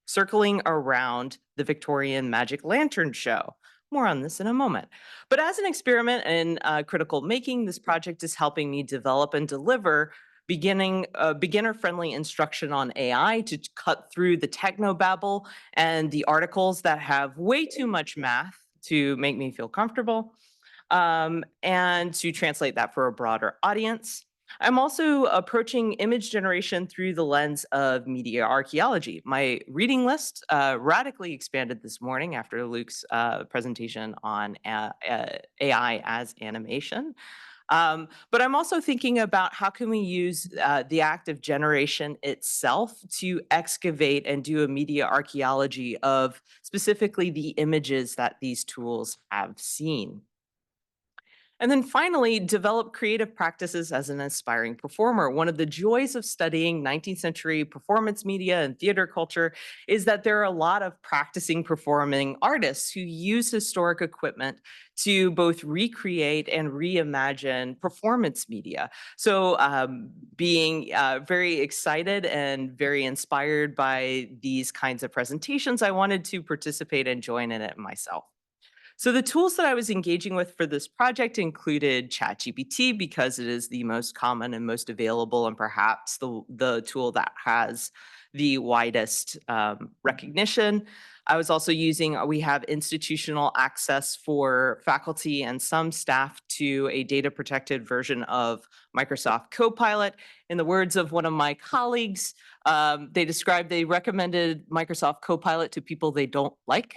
circling around the Victorian Magic Lantern show. More on this in a moment. But as an experiment in critical making, this project is helping me develop and deliver beginner-friendly instruction on AI to cut through the technobabble and the articles that have way too much math to make me feel comfortable, and to translate that for a broader audience. I'm also approaching image generation through the lens of media archaeology. My reading list radically expanded this morning after Luke's presentation on AI as animation. But I'm also thinking about how can we use the act of generation itself to excavate and do a media archaeology of specifically the images that these tools have seen. And then finally, develop creative practices as an aspiring performer. One of the joys of studying 19th century performance media and theater culture is that there are a lot of practicing performing artists who use historic equipment to both recreate and reimagine performance media. So being very excited and very inspired by these kinds of presentations, I wanted to participate and join in it myself. So the tools that I was engaging with for this project included ChatGPT, because it is the most common and most available, and perhaps the tool that has the widest recognition. I was also we have institutional access for faculty and some staff to a data protected version of Microsoft Copilot. In the words of one of my colleagues, they recommended Microsoft Copilot to people they don't like.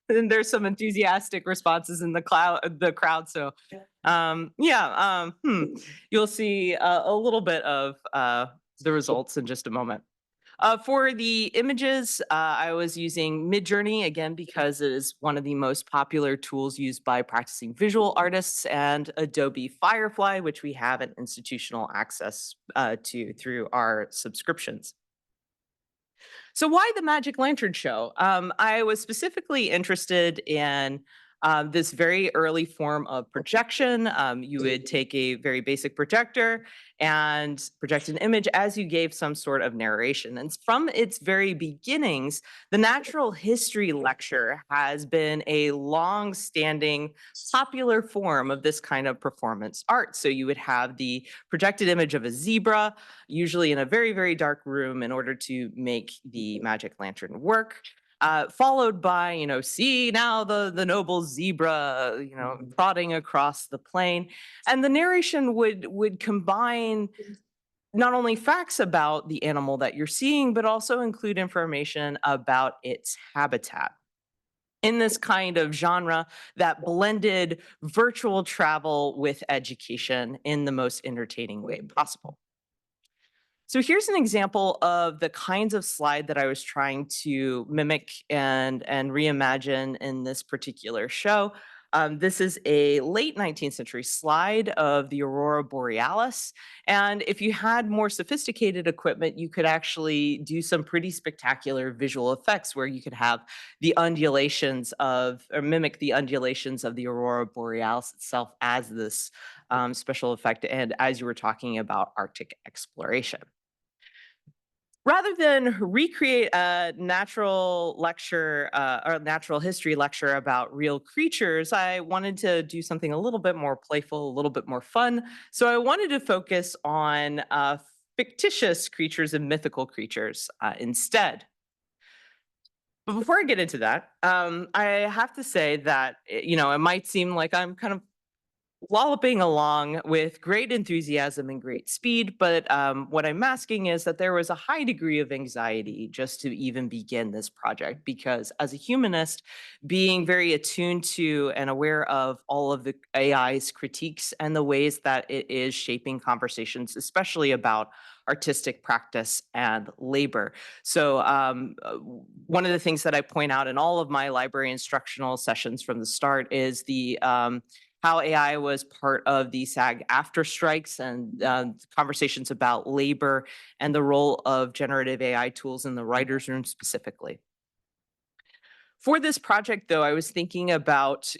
And there's some enthusiastic responses in the crowd. So, you'll see a little bit of the results in just a moment. For the images, I was using Midjourney, again, because it is one of the most popular tools used by practicing visual artists, and Adobe Firefly, which we have an institutional access to through our subscriptions. So why the Magic Lantern Show? I was specifically interested in this very early form of projection. You would take a very basic projector and project an image as you gave some sort of narration. And from its very beginnings, the natural history lecture has been a long-standing popular form of this kind of performance art. So you would have the projected image of a zebra, usually in a very, very dark room, in order to make the magic lantern work. Followed by, see now the noble zebra, trotting across the plain. And the narration would combine not only facts about the animal that you're seeing, but also include information about its habitat. In this kind of genre that blended virtual travel with education in the most entertaining way possible. So here's an example of the kinds of slide that I was trying to mimic and reimagine in this particular show. This is a late 19th century slide of the Aurora Borealis. And if you had more sophisticated equipment, you could actually do some pretty spectacular visual effects where you could have the undulations or mimic the undulations of the Aurora Borealis itself as this special effect, and as you were talking about Arctic exploration. Rather than recreate a natural lecture or natural history lecture about real creatures, I wanted to do something a little bit more playful, a little bit more fun. So I wanted to focus on fictitious creatures and mythical creatures instead. But before I get into that, I have to say that, it might seem like I'm kind of lolloping along with great enthusiasm and great speed, but what I'm masking is that there was a high degree of anxiety just to even begin this project, because as a humanist, being very attuned to and aware of all of the AI's critiques and the ways that it is shaping conversations, especially about artistic practice and labor. So one of the things that I point out in all of my library instructional sessions from the start is the how AI was part of the SAG after strikes and conversations about labor and the role of generative AI tools in the writer's room specifically. For this project, though, I was thinking about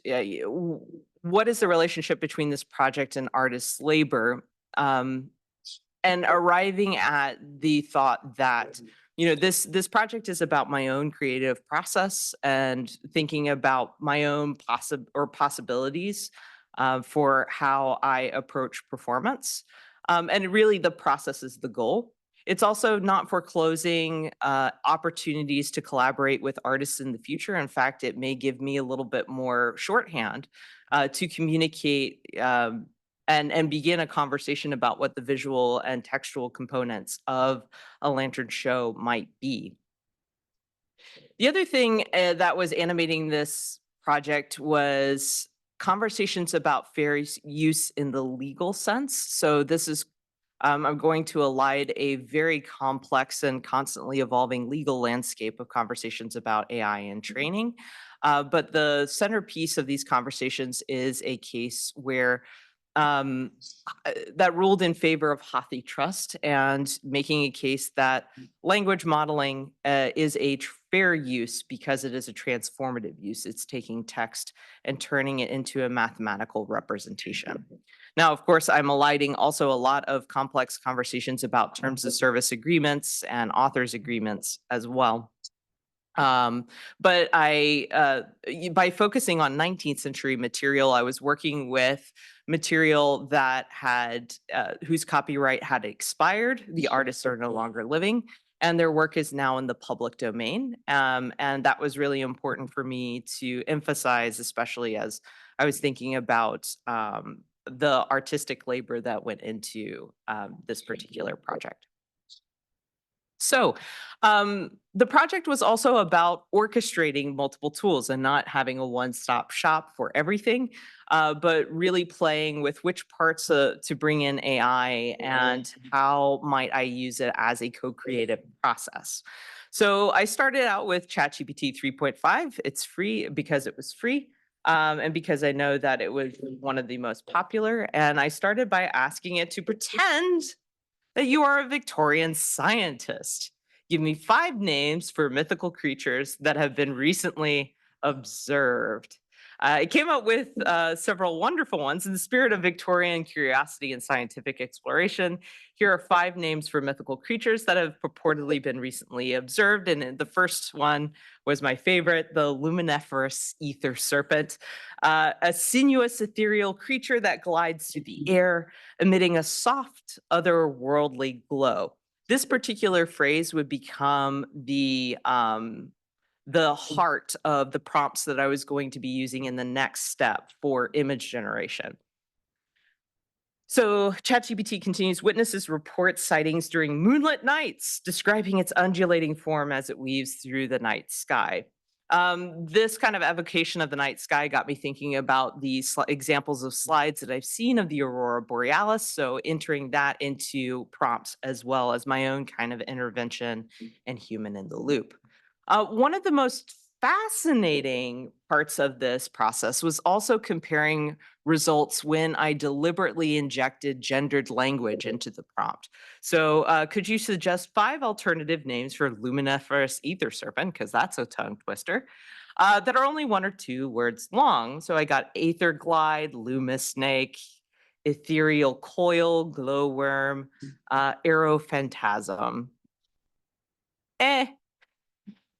what is the relationship between this project and artists' labor, and arriving at the thought that this project is about my own creative process and thinking about my own possibilities for how I approach performance. And really the process is the goal. It's also not foreclosing opportunities to collaborate with artists in the future. In fact, it may give me a little bit more shorthand to communicate and begin a conversation about what the visual and textual components of a lantern show might be. The other thing that was animating this project was conversations about fair use in the legal sense. So this is, I'm going to elide a very complex and constantly evolving legal landscape of conversations about AI and training. But the centerpiece of these conversations is a case where that ruled in favor of Hathi Trust and making a case that language modeling is a fair use because it is a transformative use. It's taking text and turning it into a mathematical representation. Now, of course, I'm eliding also a lot of complex conversations about terms of service agreements and authors agreements as well. But by focusing on 19th century material, I was working with material that had whose copyright had expired. The artists are no longer living, and their work is now in the public domain. And that was really important for me to emphasize, especially as I was thinking about the artistic labor that went into this particular project. So the project was also about orchestrating multiple tools and not having a one-stop shop for everything, but really playing with which parts to bring in AI and how might I use it as a co-creative process. So I started out with ChatGPT 3.5. It's free because it was free. And because I know that it was one of the most popular. And I started by asking it to pretend that you are a Victorian scientist. Give me 5 names for mythical creatures that have been recently observed. It came up with several wonderful ones in the spirit of Victorian curiosity and scientific exploration. Here are 5 names for mythical creatures that have purportedly been recently observed. And the first one was my favorite, the luminiferous ether serpent, a sinuous ethereal creature that glides through the air, emitting a soft, otherworldly glow. This particular phrase would become the heart of the prompts that I was going to be using in the next step for image generation. So ChatGPT continues, witnesses report sightings during moonlit nights, describing its undulating form as it weaves through the night sky. This kind of evocation of the night sky got me thinking about the examples of slides that I've seen of the aurora borealis, so entering that into prompts as well as my own kind of intervention and human in the loop. One of the most fascinating parts of this process was also comparing results when I deliberately injected gendered language into the prompt. So could you suggest 5 alternative names for luminiferous ether serpent, because that's a tongue twister, that are only 1 or 2 words long? So I got aether glide, lumisnake, ethereal coil, glowworm, aerophantasm.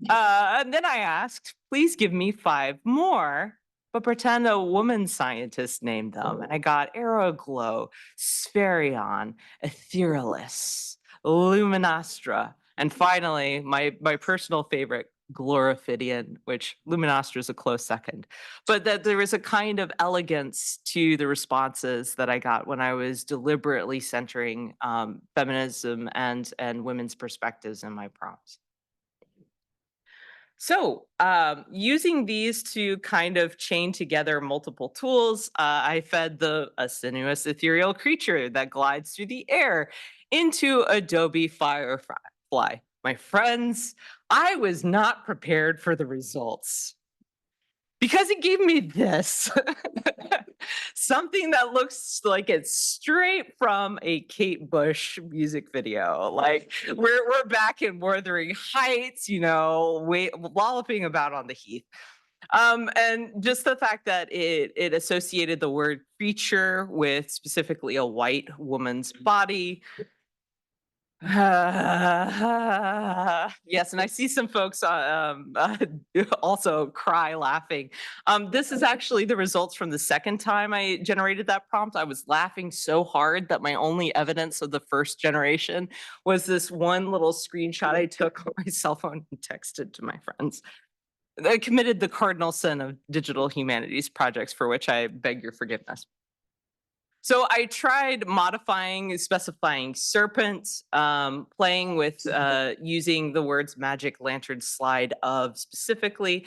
And then I asked, please give me 5 more, but pretend a woman scientist named them. And I got Aeroglow, Spherion, Etherealis, Luminostra, and finally, my personal favorite, Gloriphidian, which Luminosity is a close second, but that there was a kind of elegance to the responses that I got when I was deliberately centering feminism and women's perspectives in my prompts. So using these to kind of chain together multiple tools, I fed a sinuous ethereal creature that glides through the air into Adobe Firefly. My friends, I was not prepared for the results because it gave me this. Something that looks like it's straight from a Kate Bush music video. Like we're back in Wuthering Heights, you know, walloping about on the heath. And just the fact that it associated the word creature with specifically a white woman's body. Yes, and I see some folks also cry laughing. This is actually the results from the second time I generated that prompt. I was laughing so hard that my only evidence of the first generation was this one little screenshot I took on my cell phone and texted to my friends. I committed the cardinal sin of digital humanities projects, for which I beg your forgiveness. So I tried modifying, specifying serpent, playing with using the words magic lantern slide of specifically.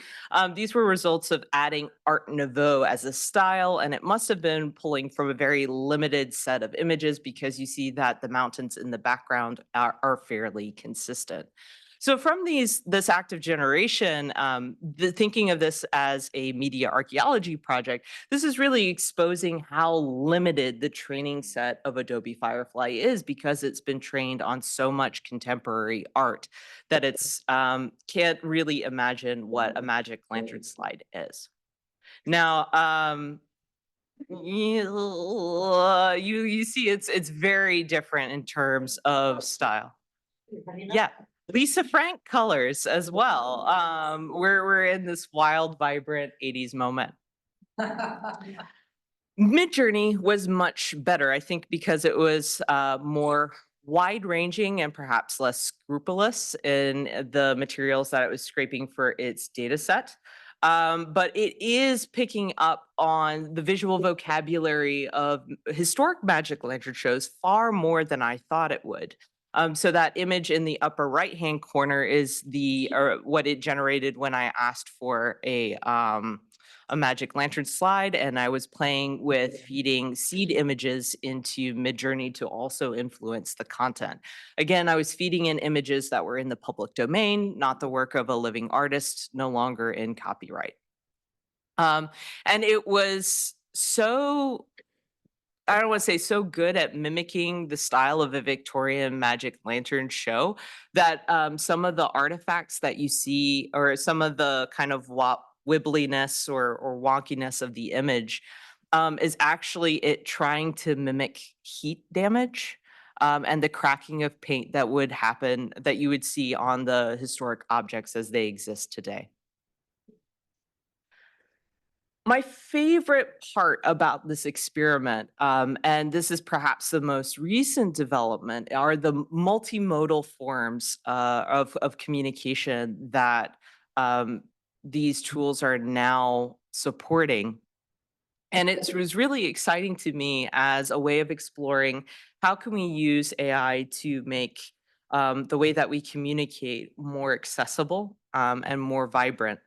These were results of adding Art Nouveau as a style, and it must have been pulling from a very limited set of images because you see that the mountains in the background are fairly consistent. So from this active generation, thinking of this as a media archaeology project, this is really exposing how limited the training set of Adobe Firefly is because it's been trained on so much contemporary art that it's can't really imagine what a magic lantern slide is. Now, you see it's very different in terms of style. Yeah. Lisa Frank colors as well. We're in this wild, vibrant 80s moment. Midjourney was much better, I think, because it was more wide-ranging and perhaps less scrupulous in the materials that it was scraping for its data set. But it is picking up on the visual vocabulary of historic magic lantern shows far more than I thought it would. So that image in the upper right-hand corner is what it generated when I asked for a magic lantern slide, and I was playing with feeding seed images into Midjourney to also influence the content. Again, I was feeding in images that were in the public domain, not the work of a living artist, no longer in copyright. And it was so, I don't want to say so good at mimicking the style of a Victorian magic lantern show that some of the artifacts that you see, or some of the kind of wibbliness or wonkiness of the image is actually it trying to mimic heat damage and the cracking of paint that would happen, that you would see on the historic objects as they exist today. My favorite part about this experiment, and this is perhaps the most recent development, are the multimodal forms of communication that these tools are now supporting. And it was really exciting to me as a way of exploring how can we use AI to make the way that we communicate more accessible and more vibrant.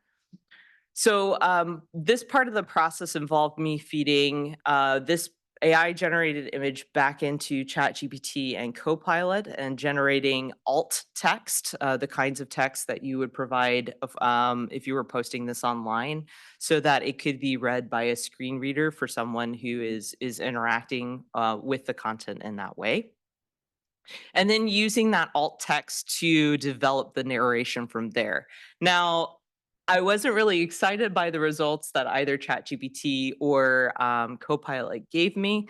So this part of the process involved me feeding this AI-generated image back into ChatGPT and Copilot and generating alt text, the kinds of text that you would provide if you were posting this online, so that it could be read by a screen reader for someone who is interacting with the content in that way. And then using that alt text to develop the narration from there. Now, I wasn't really excited by the results that either ChatGPT or Copilot gave me.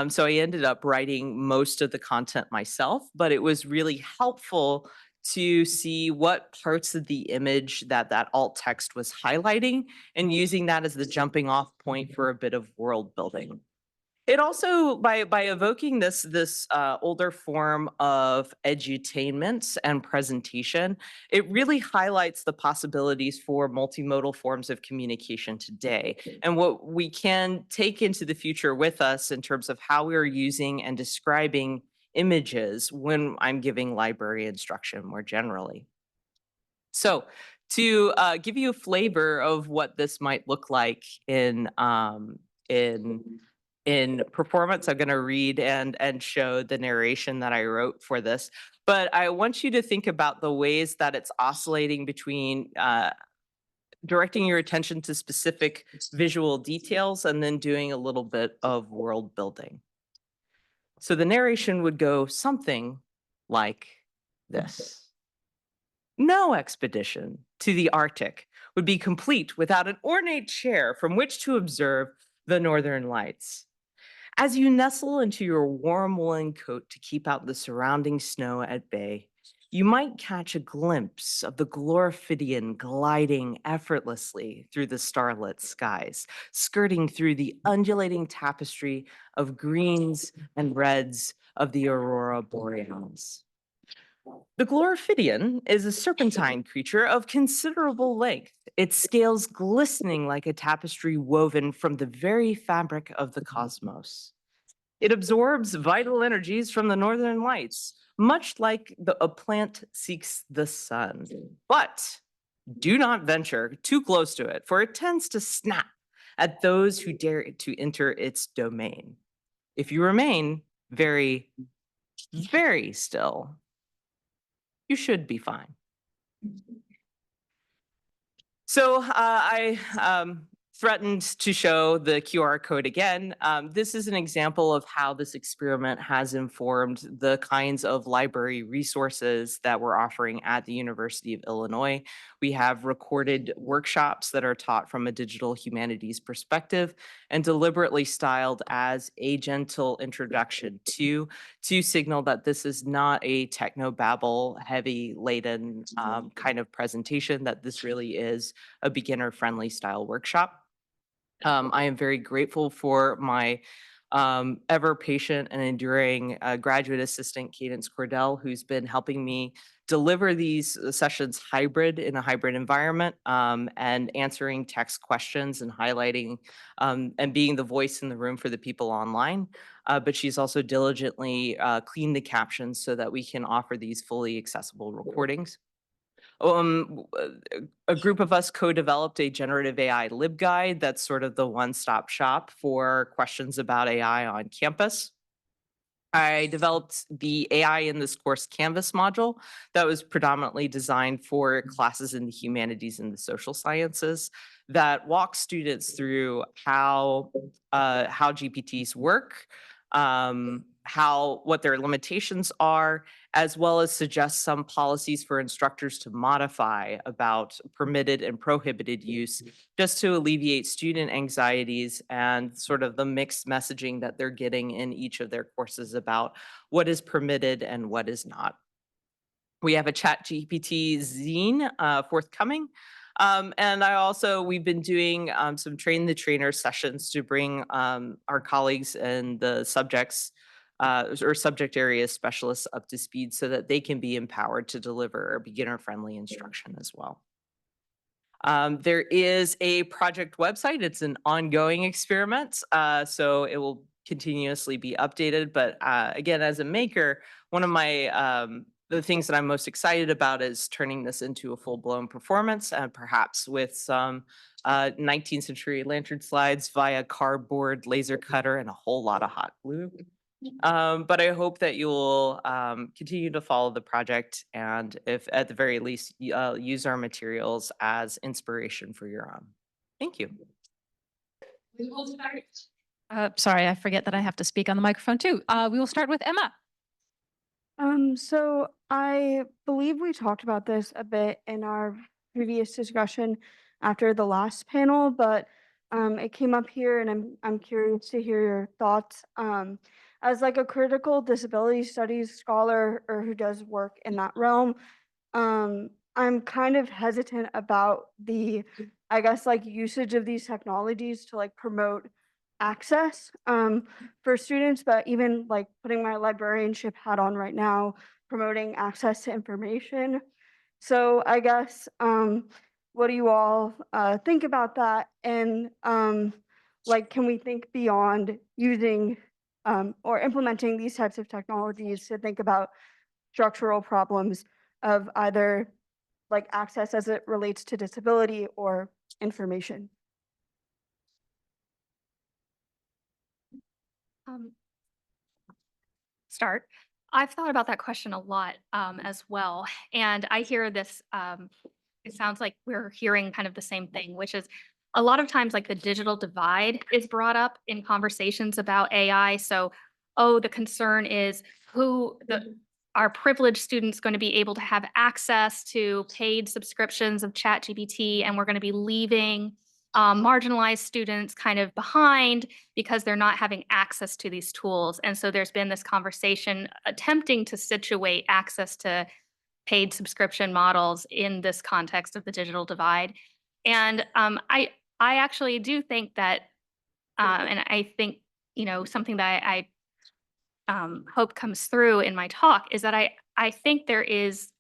So I ended up writing most of the content myself, but it was really helpful to see what parts of the image that alt text was highlighting and using that as the jumping off point for a bit of world building. It also, by evoking this older form of edutainment and presentation, it really highlights the possibilities for multimodal forms of communication today and what we can take into the future with us in terms of how we're using and describing images when I'm giving library instruction more generally. So to give you a flavor of what this might look like in performance, I'm going to read and show the narration that I wrote for this. But I want you to think about the ways that it's oscillating between directing your attention to specific visual details and then doing a little bit of world building. So the narration would go something like this. No expedition to the Arctic would be complete without an ornate chair from which to observe the northern lights. As you nestle into your warm woolen coat to keep out the surrounding snow at bay, you might catch a glimpse of the Glorfidian gliding effortlessly through the starlit skies, skirting through the undulating tapestry of greens and reds of the aurora borealis. The Glorfidian is a serpentine creature of considerable length, its scales glistening like a tapestry woven from the very fabric of the cosmos. It absorbs vital energies from the northern lights, much like a plant seeks the sun. But do not venture too close to it, for it tends to snap at those who dare to enter its domain. If you remain very, very still, you should be fine. So I threatened to show the QR code again. This is an example of how this experiment has informed the kinds of library resources that we're offering at the University of Illinois. We have recorded workshops that are taught from a digital humanities perspective and deliberately styled as a gentle introduction to signal that this is not a technobabble, heavy laden kind of presentation, that this really is a beginner-friendly style workshop. I am very grateful for my ever patient and enduring graduate assistant, Cadence Cordell, who's been helping me deliver these sessions hybrid in a hybrid environment and answering text questions and highlighting and being the voice in the room for the people online. But she's also diligently cleaned the captions so that we can offer these fully accessible recordings. A group of us co-developed a generative AI LibGuide that's sort of the one-stop shop for questions about AI on campus. I developed the AI in this course Canvas module that was predominantly designed for classes in the humanities and the social sciences that walks students through how GPTs work, what their limitations are, as well as suggest some policies for instructors to modify about permitted and prohibited use, just to alleviate student anxieties and sort of the mixed messaging that they're getting in each of their courses about what is permitted and what is not. We have a ChatGPT zine forthcoming. And we've been doing some train the trainer sessions to bring our colleagues and the subjects or subject area specialists up to speed so that they can be empowered to deliver beginner-friendly instruction as well. There is a project website. It's an ongoing experiment, so it will continuously be updated. But again, as a maker, one of my the things that I'm most excited about is turning this into a full-blown performance, and perhaps with some 19th century lantern slides via cardboard, laser cutter, and a whole lot of hot glue. But I hope that you'll continue to follow the project, and if at the very least, use our materials as inspiration for your own. Thank you. We will start. Sorry, I forget that I have to speak on the microphone too. We will start with Emma. So I believe we talked about this a bit in our previous discussion after the last panel, but it came up here, and I'm curious to hear your thoughts. As like a critical disability studies scholar or who does work in that realm, I'm kind of hesitant about the, I guess, like usage of these technologies to like promote access for students, but even like putting my librarianship hat on right now, promoting access to information. So I guess what do you all think about that? And like, can we think beyond using or implementing these types of technologies to think about structural problems of either like access as it relates to disability or information? Start. I've thought about that question a lot as well. And I hear this, it sounds like we're hearing kind of the same thing, which is a lot of times like the digital divide is brought up in conversations about AI. So, oh, the concern is are privileged students going to be able to have access to paid subscriptions of ChatGPT, and we're going to be leaving marginalized students kind of behind because they're not having access to these tools. And so there's been this conversation attempting to situate access to paid subscription models in this context of the digital divide. And I actually do think that, and I think, you know, something that I hope comes through in my talk is that I think there is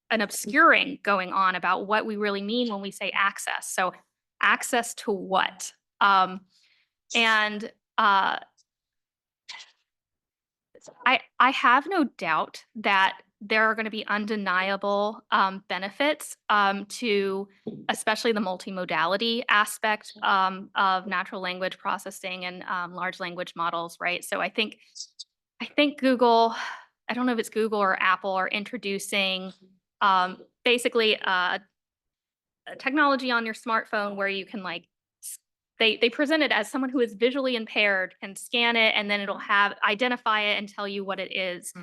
an obscuring going on about what we really mean when we say access. So access to what? And I have no doubt that there are going to be undeniable benefits to especially the multimodality aspect of natural language processing and large language models, right? So I think Google, I don't know if it's Google or Apple, are introducing basically a technology on your smartphone where you can like they present it as someone who is visually impaired can scan it and then it'll identify it and tell you what it is.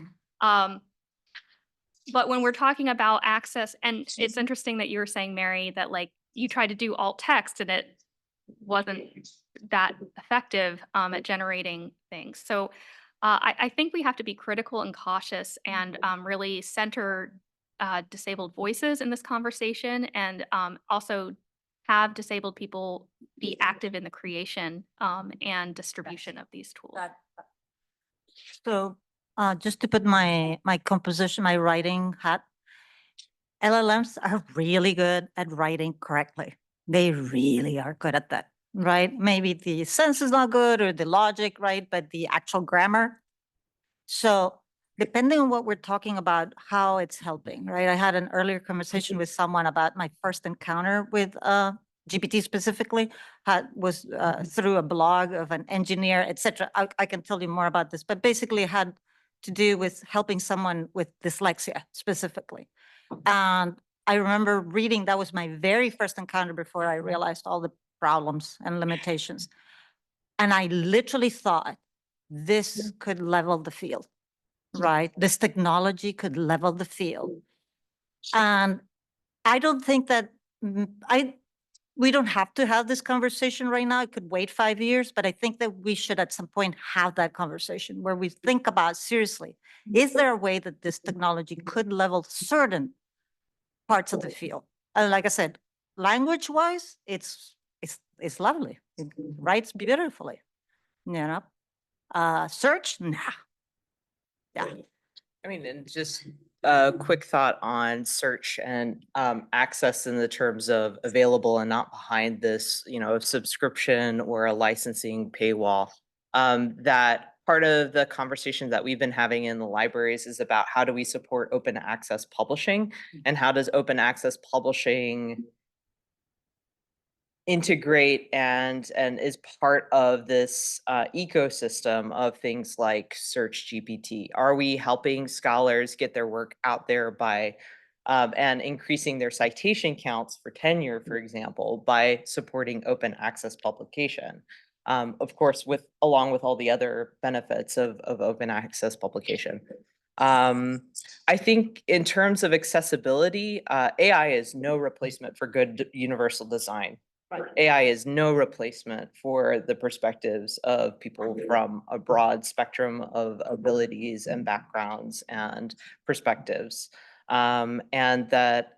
But when we're talking about access, and it's interesting that you were saying, Mary, that like you tried to do alt text and it wasn't that effective at generating things. So I think we have to be critical and cautious and really center disabled voices in this conversation, and also have disabled people be active in the creation and distribution of these tools. So just to put my composition, my writing hat, LLMs are really good at writing correctly. They really are good at that, right? Maybe the sense is not good or the logic, right? But the actual grammar. So depending on what we're talking about, how it's helping, right? I had an earlier conversation with someone about my first encounter with GPT specifically, was through a blog of an engineer, et cetera. I can tell you more about this, but basically had to do with helping someone with dyslexia specifically. And I remember reading, that was my very first encounter before I realized all the problems and limitations. And I literally thought this could level the field, right? This technology could level the field. And I don't think that we don't have to have this conversation right now. It could wait 5 years, but I think that we should at some point have that conversation where we think about seriously, is there a way that this technology could level certain parts of the field? And like I said, language-wise, it's lovely. It writes beautifully, you know? Search, nah. Yeah. I mean, and just a quick thought on search and access in the terms of available and not behind this, you know, subscription or a licensing paywall. That part of the conversation that we've been having in the libraries is about how do we support open access publishing, and how does open access publishing integrate and is part of this ecosystem of things like Search GPT? Are we helping scholars get their work out there by and increasing their citation counts for tenure, for example, by supporting open access publication? Of course, along with all the other benefits of open access publication. I think in terms of accessibility, AI is no replacement for good universal design. AI is no replacement for the perspectives of people from a broad spectrum of abilities and backgrounds and perspectives. And that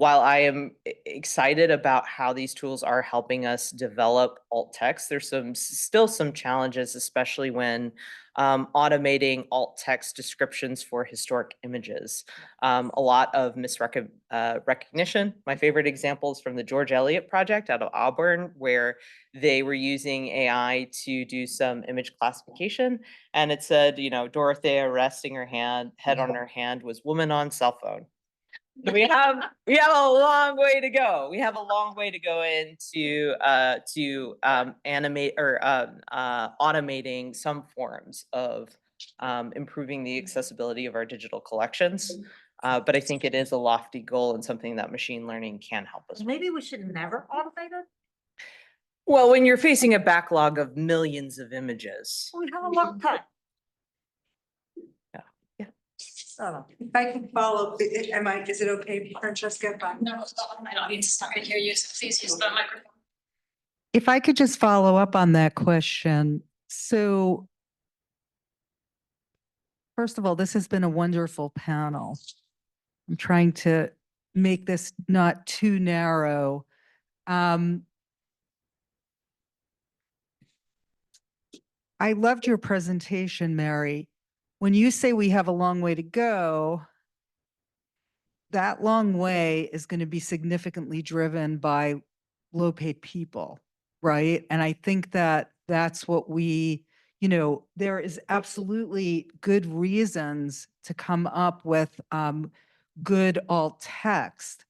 while I am excited about how these tools are helping us develop alt text, there's still some challenges, especially when automating alt text descriptions for historic images. A lot of misrecognition. My favorite example is from the George Eliot Project out of Auburn, where they were using AI to do some image classification. And it said, Dorothea resting her head on her hand was woman on cell phone. So we have a long way to go. We have a long way to go into animate or automating some forms of improving the accessibility of our digital collections. But I think it is a lofty goal and something that machine learning can help us with. Maybe we should never automate it? Well, when you're facing a backlog of millions of images. We have a long time. If I can follow, is it okay, Francesca? No, I don't need to start to hear you, so please use the microphone. If I could just follow up on that question. So first of all, this has been a wonderful panel. I'm trying to make this not too narrow. I loved your presentation, Mary. When you say we have a long way to go, that long way is going to be significantly driven by low-paid people, right? And I think that that's what there is absolutely good reasons to come up with good alt text.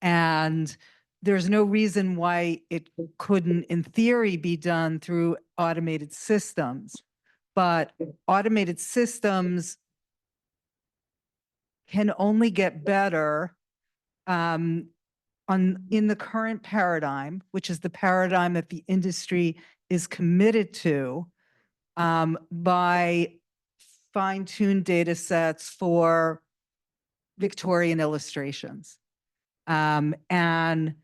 And there's no reason why it couldn't, in theory, be done through automated systems. But automated systems can only get better in the current paradigm, which is the paradigm that the industry is committed to, by fine-tuned data sets for Victorian illustrations. And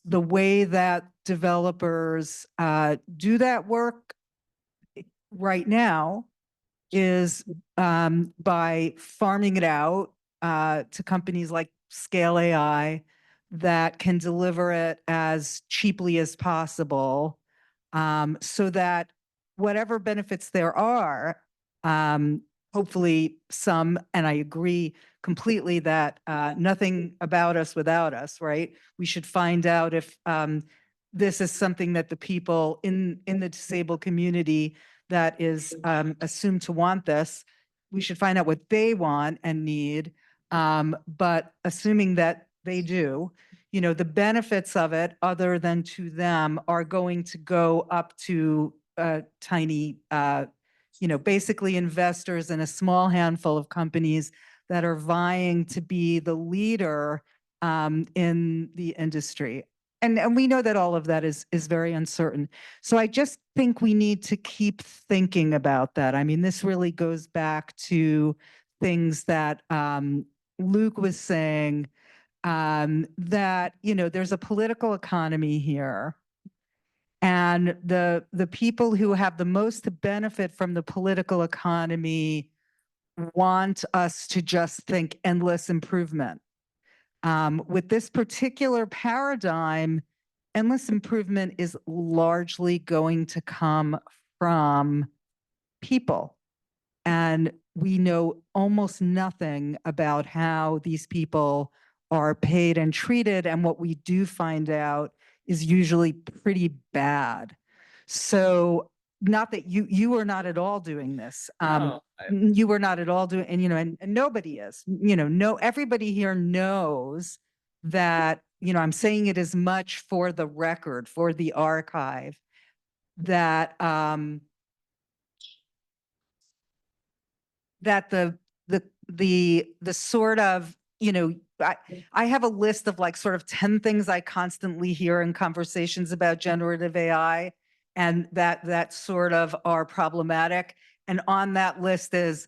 the way that developers do that work right now is by farming it out to companies like Scale AI that can deliver it as cheaply as possible, so that whatever benefits there are, hopefully some, and I agree completely that nothing about us without us, right? We should find out if this is something that the people in the disabled community that is assumed to want this, we should find out what they want and need. But assuming that they do, the benefits of it, other than to them, are going to go up to tiny, basically investors in a small handful of companies that are vying to be the leader in the industry. And we know that all of that is very uncertain. So I just think we need to keep thinking about that. I mean, this really goes back to things that Luke was saying, that, there's a political economy here. And the people who have the most to benefit from the political economy want us to just think endless improvement. With this particular paradigm, endless improvement is largely going to come from people. And we know almost nothing about how these people are paid and treated. And what we do find out is usually pretty bad. So not that you are not at all doing this. You were not at all doing, and nobody is, everybody here knows that, I'm saying it as much for the record, for the archive, that, that the sort of, I have a list of like sort of 10 things I constantly hear in conversations about generative AI, and that sort of are problematic. And on that list is,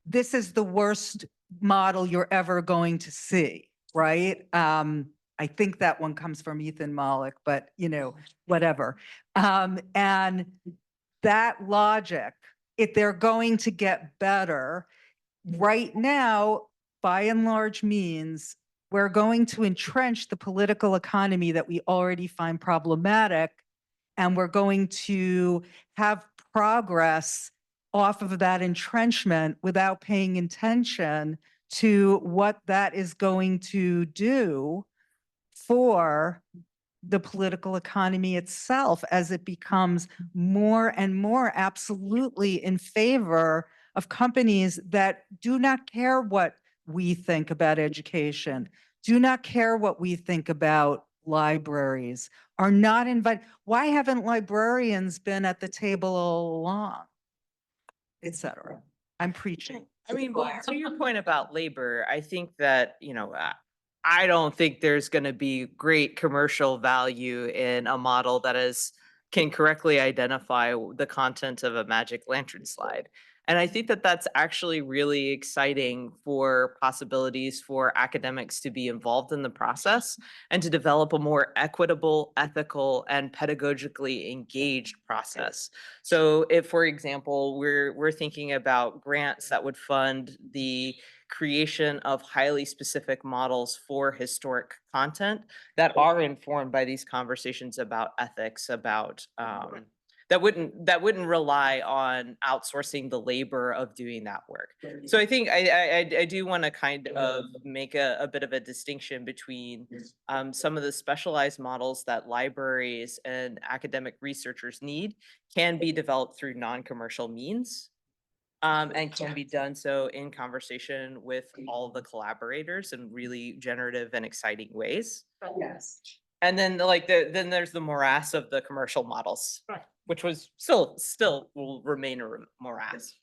this is the worst model you're ever going to see, right? I think that one comes from Ethan Mollick, but whatever. And that logic, if they're going to get better, right now, by and large, means we're going to entrench the political economy that we already find problematic, and we're going to have progress off of that entrenchment without paying attention to what that is going to do for the political economy itself as it becomes more and more absolutely in favor of companies that do not care what we think about education, do not care what we think about libraries, are not invited. Why haven't librarians been at the table all along, et cetera? I'm preaching. I mean, but to your point about labor, I think that, I don't think there's going to be great commercial value in a model that can correctly identify the content of a magic lantern slide. And I think that that's actually really exciting for possibilities for academics to be involved in the process and to develop a more equitable, ethical, and pedagogically engaged process. So if, for example, we're thinking about grants that would fund the creation of highly specific models for historic content that are informed by these conversations about ethics, about that wouldn't rely on outsourcing the labor of doing that work. So I think I do want to kind of make a bit of a distinction between some of the specialized models that libraries and academic researchers need can be developed through non-commercial means. And can be done so in conversation with all the collaborators in really generative and exciting ways. Yes. And then then there's the morass of the commercial models, which was still will remain a morass.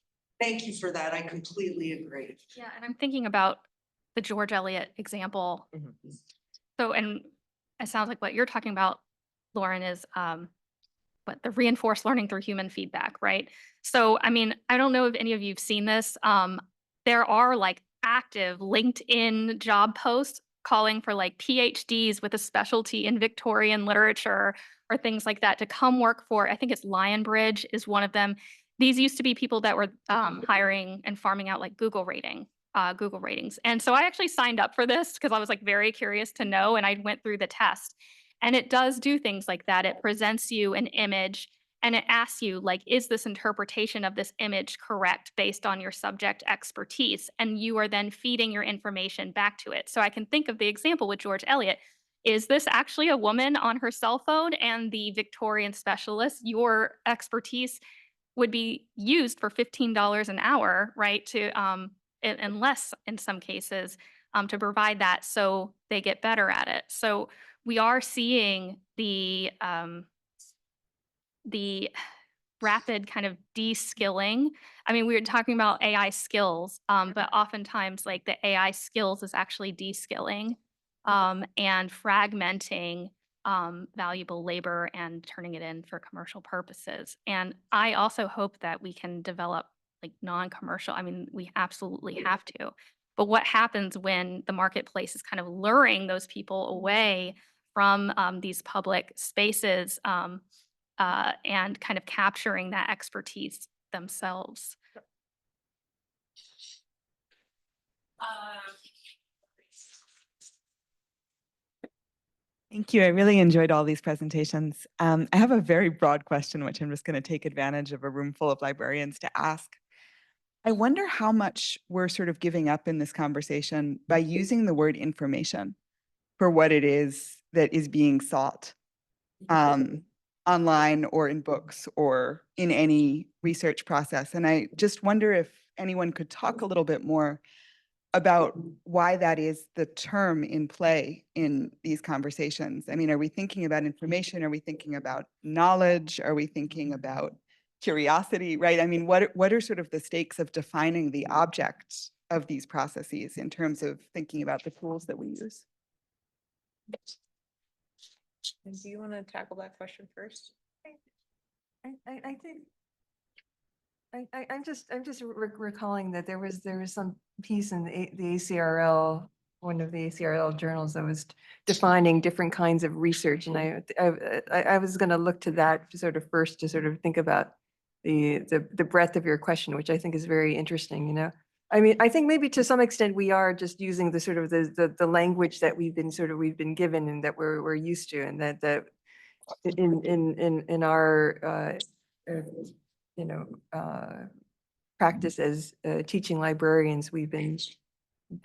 Thank you for that. I completely agree. Yeah, and I'm thinking about the George Eliot example. So, and it sounds like what you're talking about, Lauren, is what the reinforced learning through human feedback, right? So, I mean, I don't know if any of you've seen this. There are like active LinkedIn job posts calling for like PhDs with a specialty in Victorian literature or things like that to come work for, I think it's Lionbridge is one of them. These used to be people that were hiring and farming out like Google ratings. And so I actually signed up for this because I was like very curious to know, and I went through the test. And it does do things like that. It presents you an image and it asks you, like, is this interpretation of this image correct based on your subject expertise? And you are then feeding your information back to it. So I can think of the example with George Eliot. Is this actually a woman on her cell phone? And the Victorian specialist, your expertise would be used for $15 an hour, right? And less in some cases, to provide that so they get better at it. So we are seeing the rapid kind of de-skilling. I mean, we were talking about AI skills, but oftentimes like the AI skills is actually de-skilling and fragmenting valuable labor and turning it in for commercial purposes. And I also hope that we can develop like non-commercial. I mean, we absolutely have to. But what happens when the marketplace is kind of luring those people away from these public spaces and kind of capturing that expertise themselves? Thank you. I really enjoyed all these presentations. I have a very broad question, which I'm just going to take advantage of a room full of librarians to ask. I wonder how much we're sort of giving up in this conversation by using the word information for what it is that is being sought online or in books or in any research process. And I just wonder if anyone could talk a little bit more about why that is the term in play in these conversations. I mean, are we thinking about information? Are we thinking about knowledge? Are we thinking about curiosity, right? I mean, what are sort of the stakes of defining the object of these processes in terms of thinking about the tools that we use? And do you want to tackle that question first? I think I'm just recalling that there was some piece in the ACRL, one of the ACRL journals, that was defining different kinds of research, and I was going to look to that to sort of first to sort of think about the breadth of your question, which I think is very interesting. You know, I mean, I think maybe to some extent we are just using the sort of the language that we've been given and that we're used to, and that in our you know practice as teaching librarians, we've been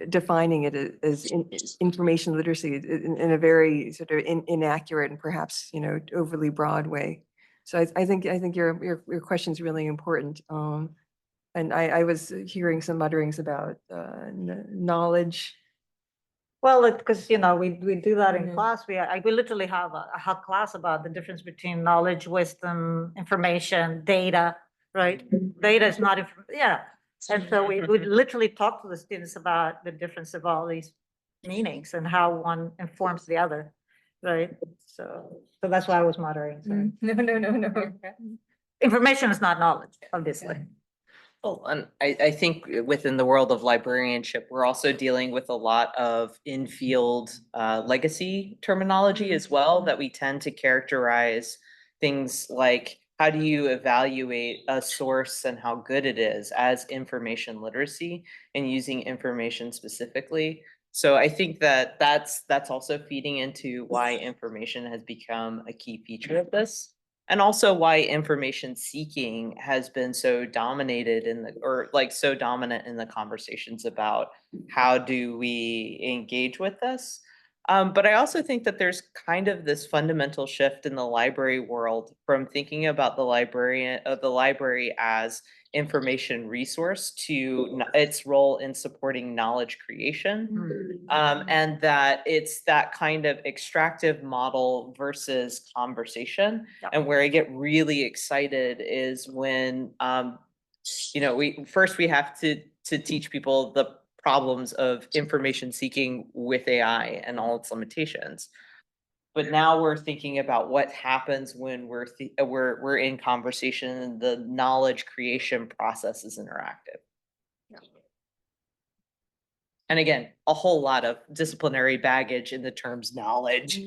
defining it as information literacy in a very sort of inaccurate and perhaps overly broad way. So I think your question is really important. And I was hearing some mutterings about knowledge. Well, because, we do that in Mhm. class. We literally have a class about the difference between knowledge, wisdom, information, data, right? Data is not, yeah. And so we would literally talk to the students about the difference of all these meanings and how one informs the other, right? So that's why I was moderating. Sorry. No. Information is not knowledge, obviously. Well, and I think within the world of librarianship, we're also dealing with a lot of in-field legacy terminology as well, that we tend to characterize things like, how do you evaluate a source and how good it is as information literacy and using information specifically. So I think that that's also feeding into why information has become a key feature of this. And also why information seeking has been so dominated so dominant in the conversations about how do we engage with this. But I also think that there's kind of this fundamental shift in the library world from thinking about the library as information resource to its role in supporting knowledge creation. And that it's that kind of extractive model versus conversation. Yeah. And where I get really excited is when, we have to teach people the problems of information seeking with AI and all its limitations. But now we're thinking about what happens when we're in conversation and the knowledge creation process is interactive. And again, a whole lot of disciplinary baggage in the terms knowledge.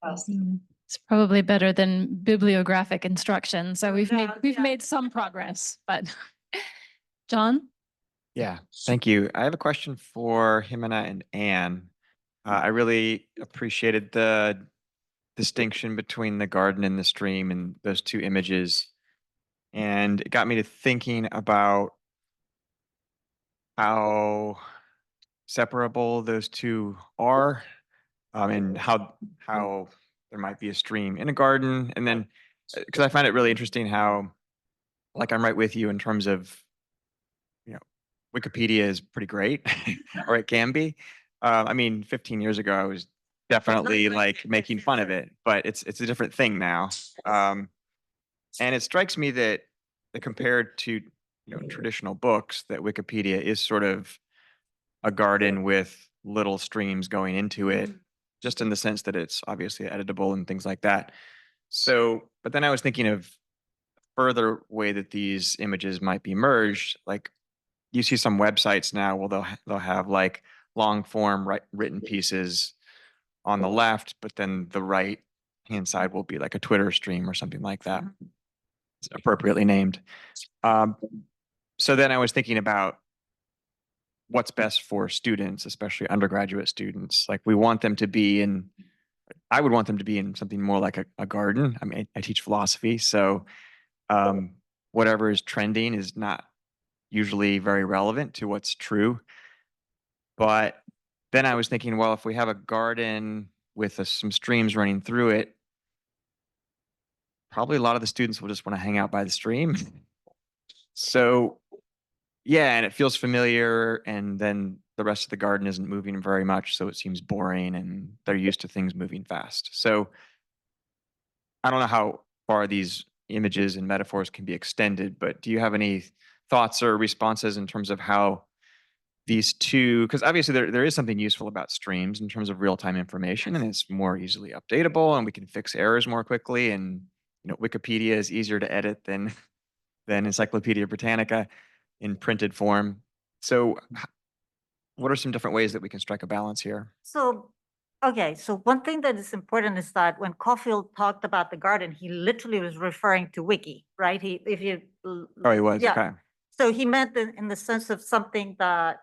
It's probably better than bibliographic instruction. So we've Yeah. made some progress, but John? Yeah, thank you. I have a question for Jimena and Anne. I really appreciated the distinction between the garden and the stream and those two images. And it got me to thinking about how separable those two are, and how there might be a stream in a garden. And then, because I find it really interesting how, like, I'm right with you in terms of, Wikipedia is pretty great, or it can be. I mean, 15 years ago, I was definitely like making fun of it, but it's a different thing now. And it strikes me that compared to traditional books, that Wikipedia is sort of a garden with little streams going into it, just in the sense that it's obviously editable and things like that. So, but then I was thinking of further way that these images might be merged. Like, you see some websites now where they'll have like long form written pieces on the left, but then the right hand side will be like a Twitter stream or something like that. It's appropriately named. So then I was thinking about what's best for students, especially undergraduate students. Like, I would want them to be in something more like a garden. I mean, I teach philosophy, so whatever is trending is not usually very relevant to what's true. But then I was thinking, well, if we have a garden with some streams running through it, probably a lot of the students will just want to hang out by the stream. So yeah, and it feels familiar, and then the rest of the garden isn't moving very much, so it seems boring, and they're used to things moving fast. So I don't know how far these images and metaphors can be extended, but do you have any thoughts or responses in terms of how these two, because obviously there is something useful about streams in terms of real-time information, and it's more easily updatable, and we can fix errors more quickly, and Wikipedia is easier to edit than Encyclopedia Britannica in printed form. So what are some different ways that we can strike a balance here? So, okay, so one thing that is important is that when Caulfield talked about the garden, he literally was referring to Wiki, right? Oh, he was, yeah. okay. So he meant in the sense of something that,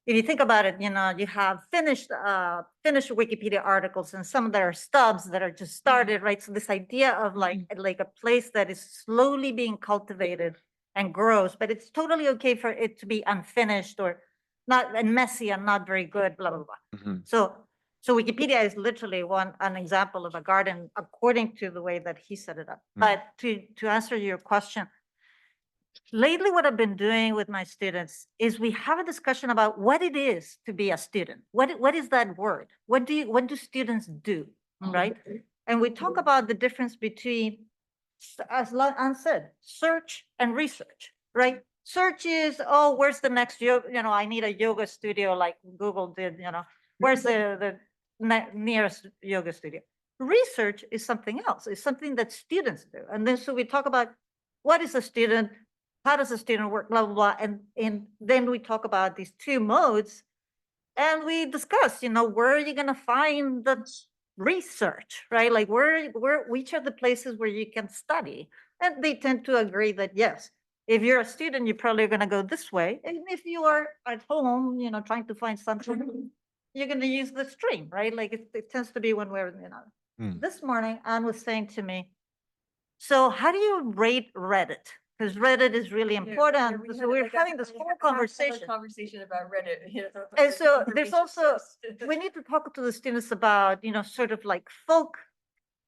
if you think about it, you know, you have finished Wikipedia articles and some that are stubs that are just started, right? So this idea of like a place that is slowly being cultivated and grows, but it's totally okay for it to be unfinished or not, and messy and not very good, blah, blah, blah. Mhm. So Wikipedia is literally an example of a garden according to the way that he set it up. Mm. But to answer your question, lately what I've been doing with my students is we have a discussion about what it is to be a student. What is that word? What do students do, right? And we talk about the difference between, as Anne said, search and research, right? Search is, oh, where's the next yoga, you know, I need a yoga studio like Google did, you know, where's the nearest yoga studio? Research is something else. It's something that students do. And then so we talk about what is a student, how does a student work, blah, blah, blah. And then we talk about these two modes and we discuss, you know, where are you going to find the research, right? Like which are the places where you can study? And they tend to agree that yes, if you're a student, you're probably going to go this way. And if you are at home, you know, trying to find something, you're going to use the stream, right? Like it tends to be one way or another. Mm. This morning, Anne was saying to me, so how do you rate Reddit? Because Reddit is really important. So we're having this whole conversation. Conversation about Reddit. And so there's also, we need to talk to the students about, you know, sort of like folk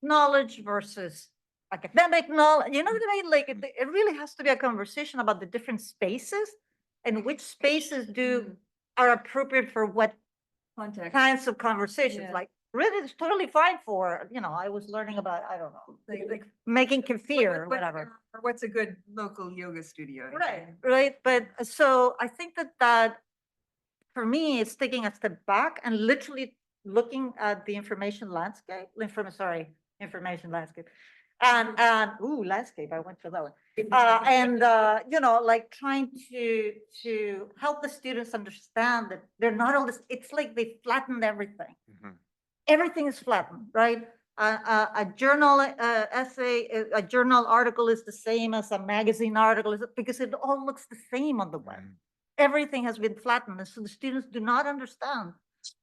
knowledge versus academic knowledge. You know what I mean? Like it really has to be a conversation about the different spaces and which spaces are appropriate for what Context. kinds of conversations. Yeah. Like Reddit is totally fine for, you know, I was learning about, I don't know, like making kefir or whatever. Or what's a good local yoga studio? Right. But so I think that for me, it's taking a step back and literally looking at the information landscape, information landscape. And landscape, I went for that one. You know, like trying to help the students understand that they're not all this, it's like they flattened everything. Mhm. Everything is flattened, right? A journal essay, a journal article is the same as a magazine article because it all looks the same on the web. Right. Everything has been flattened. And so the students do not understand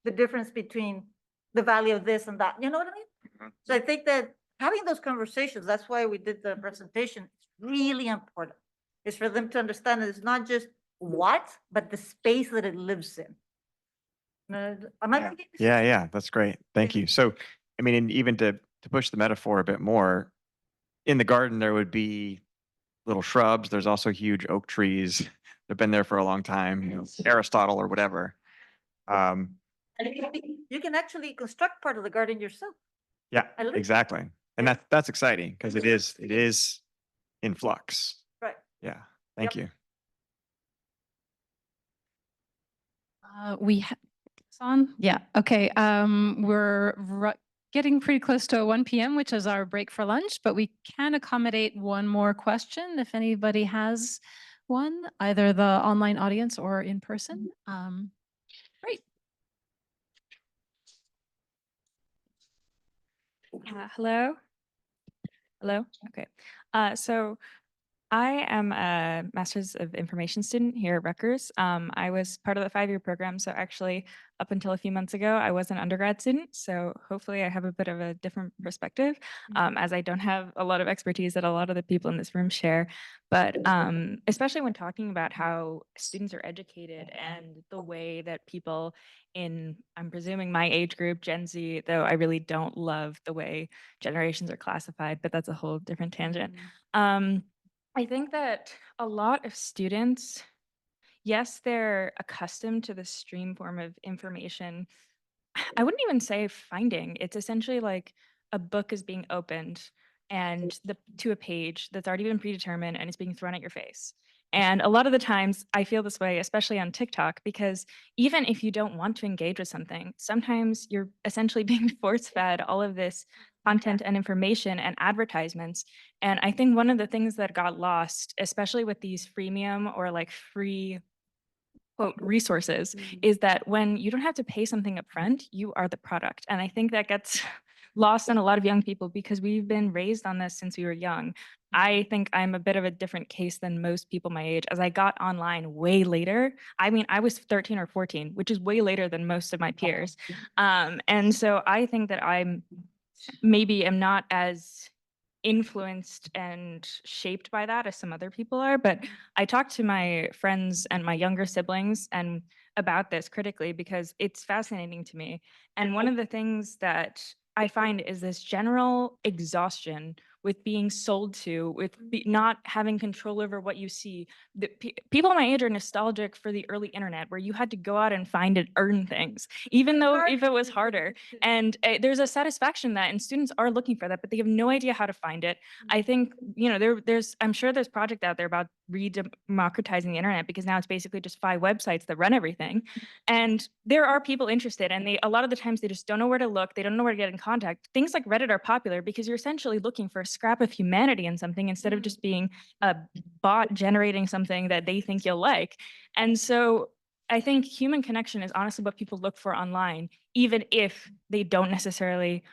the difference between the value of this and that. You know what I mean? Mhm. So I think that having those conversations, that's why we did the presentation, it's really important. It's for them to understand that it's not just what, but the space that it lives in. Am I making sense? Yeah, that's great. Thank you. So, I mean, and even to push the metaphor a bit more, in the garden there would be little shrubs. There's also huge oak trees. They've been there for a long time, you know, Aristotle or whatever. And you can actually construct part of the garden yourself. Yeah, I like- exactly. And that's exciting because it is in flux. Right. Yeah. Thank you. We have on? Yeah. Okay. We're getting pretty close to 1 p.m., which is our break for lunch, but we can accommodate one more question if anybody has one, either the online audience or in person. Great. Hello. Hello. Okay. So I am a Master's of Information student here at Rutgers. I was part of the 5-year program. So actually, up until a few months ago, I was an undergrad student. So hopefully I have a bit of a different perspective, as I don't have a lot of expertise that a lot of the people in this room share. But especially when talking about how students are educated and the way that people in, I'm presuming my age group, Gen Z, though I really don't love the way generations are classified, but that's a whole different tangent. I think that a lot of students, yes, they're accustomed to the stream form of information. I wouldn't even say finding. It's essentially like a book is being opened and to a page that's already been predetermined and it's being thrown at your face. And a lot of the times I feel this way, especially on TikTok, because even if you don't want to engage with something, sometimes you're essentially being force fed all of this content and information and advertisements. And I think one of the things that got lost, especially with these freemium or like free quote resources, is that when you don't have to pay something up front, you are the product. And I think that gets lost on a lot of young people because we've been raised on this since we were young. I think I'm a bit of a different case than most people my age, as I got online way later. I mean, I was 13 or 14, which is way later than most of my peers. And so I think that I'm maybe am not as influenced and shaped by that as some other people are. But I talk to my friends and my younger siblings and about this critically because it's fascinating to me. And one of the things that I find is this general exhaustion with being sold to, with not having control over what you see. People my age are nostalgic for the early internet where you had to go out and find and earn things, even though if it was harder. And there's a satisfaction in that, and students are looking for that, but they have no idea how to find it. I think, you know, I'm sure there's project out there about re-democratizing the internet, because now it's basically just 5 websites that run everything. And there are people interested, and a lot of the times they just don't know where to look. They don't know where to get in contact. Things like Reddit are popular because you're essentially looking for a scrap of humanity in something instead of just being a bot generating something that they think you'll like. And so I think human connection is honestly what people look for online, even if they don't necessarily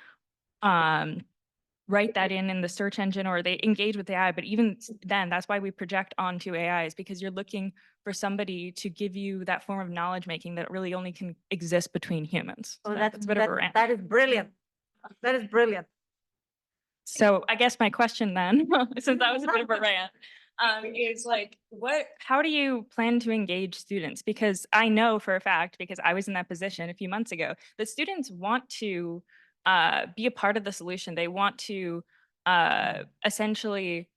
write that in the search engine or they engage with AI. But even then, that's why we project onto AI, is because you're looking for somebody to give you that form of knowledge making that really only can exist between humans. Oh, So that's a bit of a rant. that is brilliant. That is brilliant. So I guess my question then, since that was a bit of a rant, is like, how do you plan to engage students? Because I know for a fact, because I was in that position a few months ago, that students want to be a part of the solution. They want to essentially,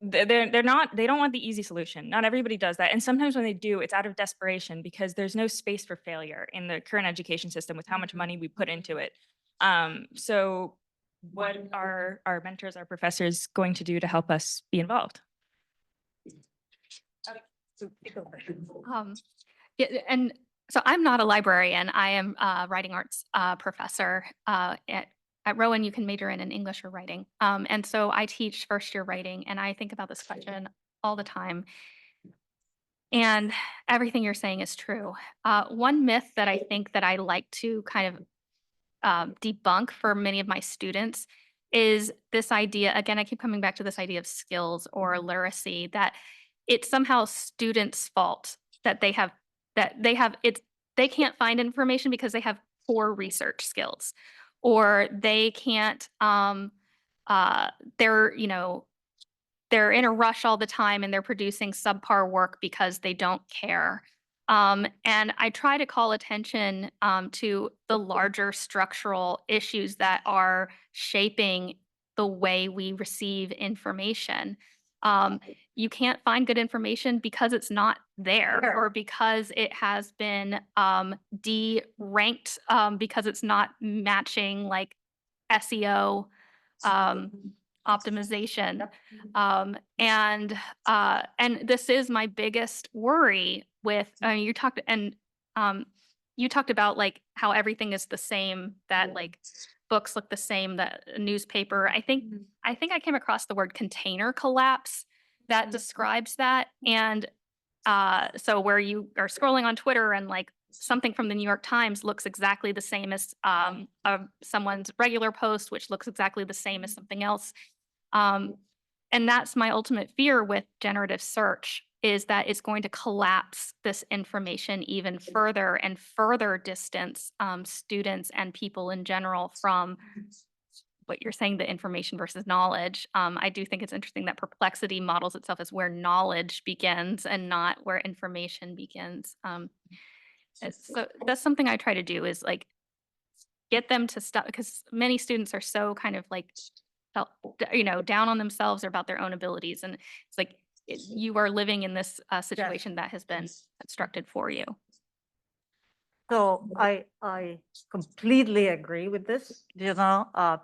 they don't want the easy solution. Not everybody does that. And sometimes when they do, it's out of desperation because there's no space for failure in the current education system with how much money we put into it. So what are our mentors, our professors going to do to help us be involved? Yeah, and so I'm not a librarian. I am a writing arts professor at Rowan. You can major in English or writing. And so I teach first year writing, and I think about this question all the time. And everything you're saying is true. One myth that I think that I like to kind of debunk for many of my students is this idea, again, I keep coming back to this idea of skills or literacy, that it's somehow students' fault that they can't find information because they have poor research skills, or they can't, they're in a rush all the time and they're producing subpar work because they don't care. And I try to call attention to the larger structural issues that are shaping the way we receive information. You can't find good information because it's not there, or because it has been de-ranked, because it's not matching like SEO optimization. And this is my biggest worry with, you talked about like how everything is the same, that like books look the same, that a newspaper. I think I came across the word container collapse that describes that. And so where you are scrolling on Twitter and like something from the New York Times looks exactly the same as someone's regular post, which looks exactly the same as something else. And that's my ultimate fear with generative search, is that it's going to collapse this information even further and further distance students and people in general from what you're saying, the information versus knowledge. I do think it's interesting that perplexity models itself as where knowledge begins and not where information begins. So that's something I try to do, is like get them to stop, because many students are so kind of like, down on themselves or about their own abilities. And it's like, you are living in this situation that has been constructed for you. So I completely agree with this,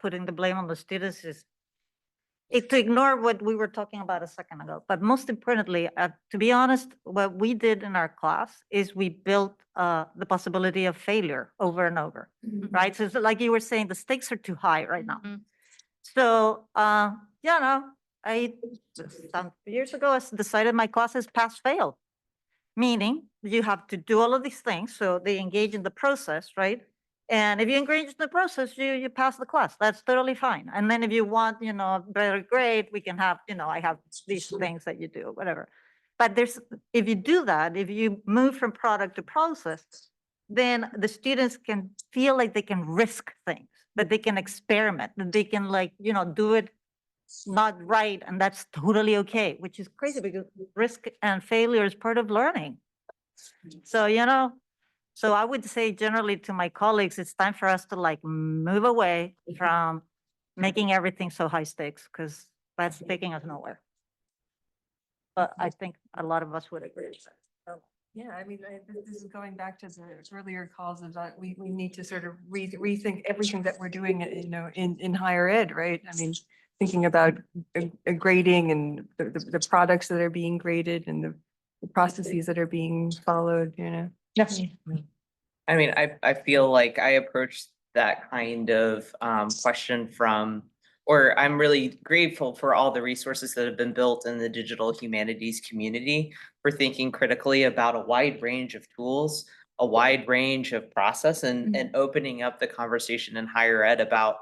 putting the blame on the students is to ignore what we were talking about a second ago. But most importantly, to be honest, what we did in our class is we built the possibility of failure over and over, right? So it's like you were saying, the stakes are too high right now. So, some years ago, I decided my classes pass-fail, meaning you have to do all of these things. So they engage in the process, right? And if you engage in the process, you pass the class. That's totally fine. And then if you want, a better grade, we can have, I have these things that you do, whatever. But if you do that, if you move from product to process, then the students can feel like they can risk things, that they can experiment, that they can do it not right, and that's totally okay, which is crazy because risk and failure is part of learning. So, so I would say generally to my colleagues, it's time for us to move away from making everything so high stakes, because that's taking us nowhere. But I think a lot of us would agree with that. So, Yeah, I mean, this is going back to the earlier calls of that we need to sort of rethink everything that we're doing, in higher ed, right? I mean, thinking about grading and the products that are being graded and the processes that are being followed, Yes. I mean, I feel like I approached that kind of question or I'm really grateful for all the resources that have been built in the digital humanities community for thinking critically about a wide range of tools, a wide range of process, and opening up the conversation in higher ed about,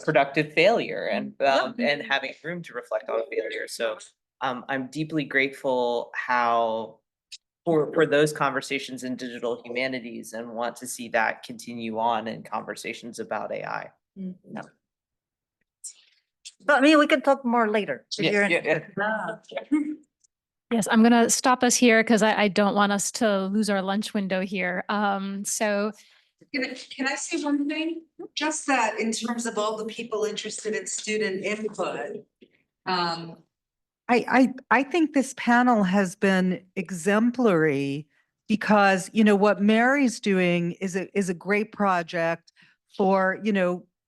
productive failure and having room to reflect on failure. So I'm deeply grateful for those conversations in digital humanities, and want to see that continue on in conversations about AI. no. But I mean, we can talk more later. If you're interested. Yes, I'm going to stop us here because I don't want us to lose our lunch window here. So Can I say one thing? Just that in terms of all the people interested in student input, I think this panel has been exemplary because, what Mary's doing is a great project for,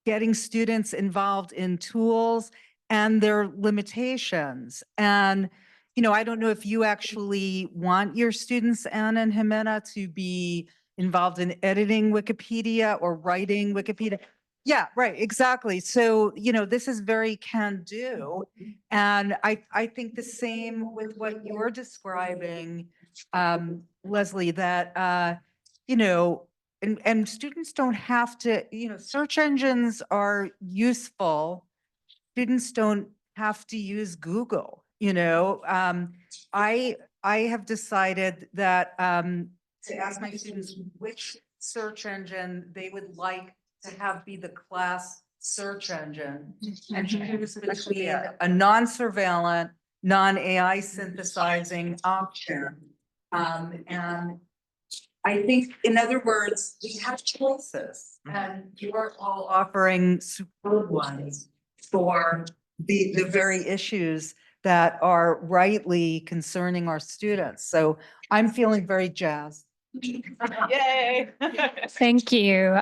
getting students involved in tools and their limitations. And, I don't know if you actually want your students, Anna and Jimena, to be involved in editing Wikipedia or writing Wikipedia. Yeah, right, exactly. So, this is very can do. And I think the same with what you're describing, Leslie, that, and students don't have to, search engines are useful. Students don't have to use Google, I have decided that, to ask my students which search engine they would like to have be the class search engine, and choose between a non-surveillant, non-AI synthesizing option. And I think, in other words, we have choices, and you are all offering superb ones for the very issues that are rightly concerning our students. So I'm feeling very jazzed. Yay! thank you.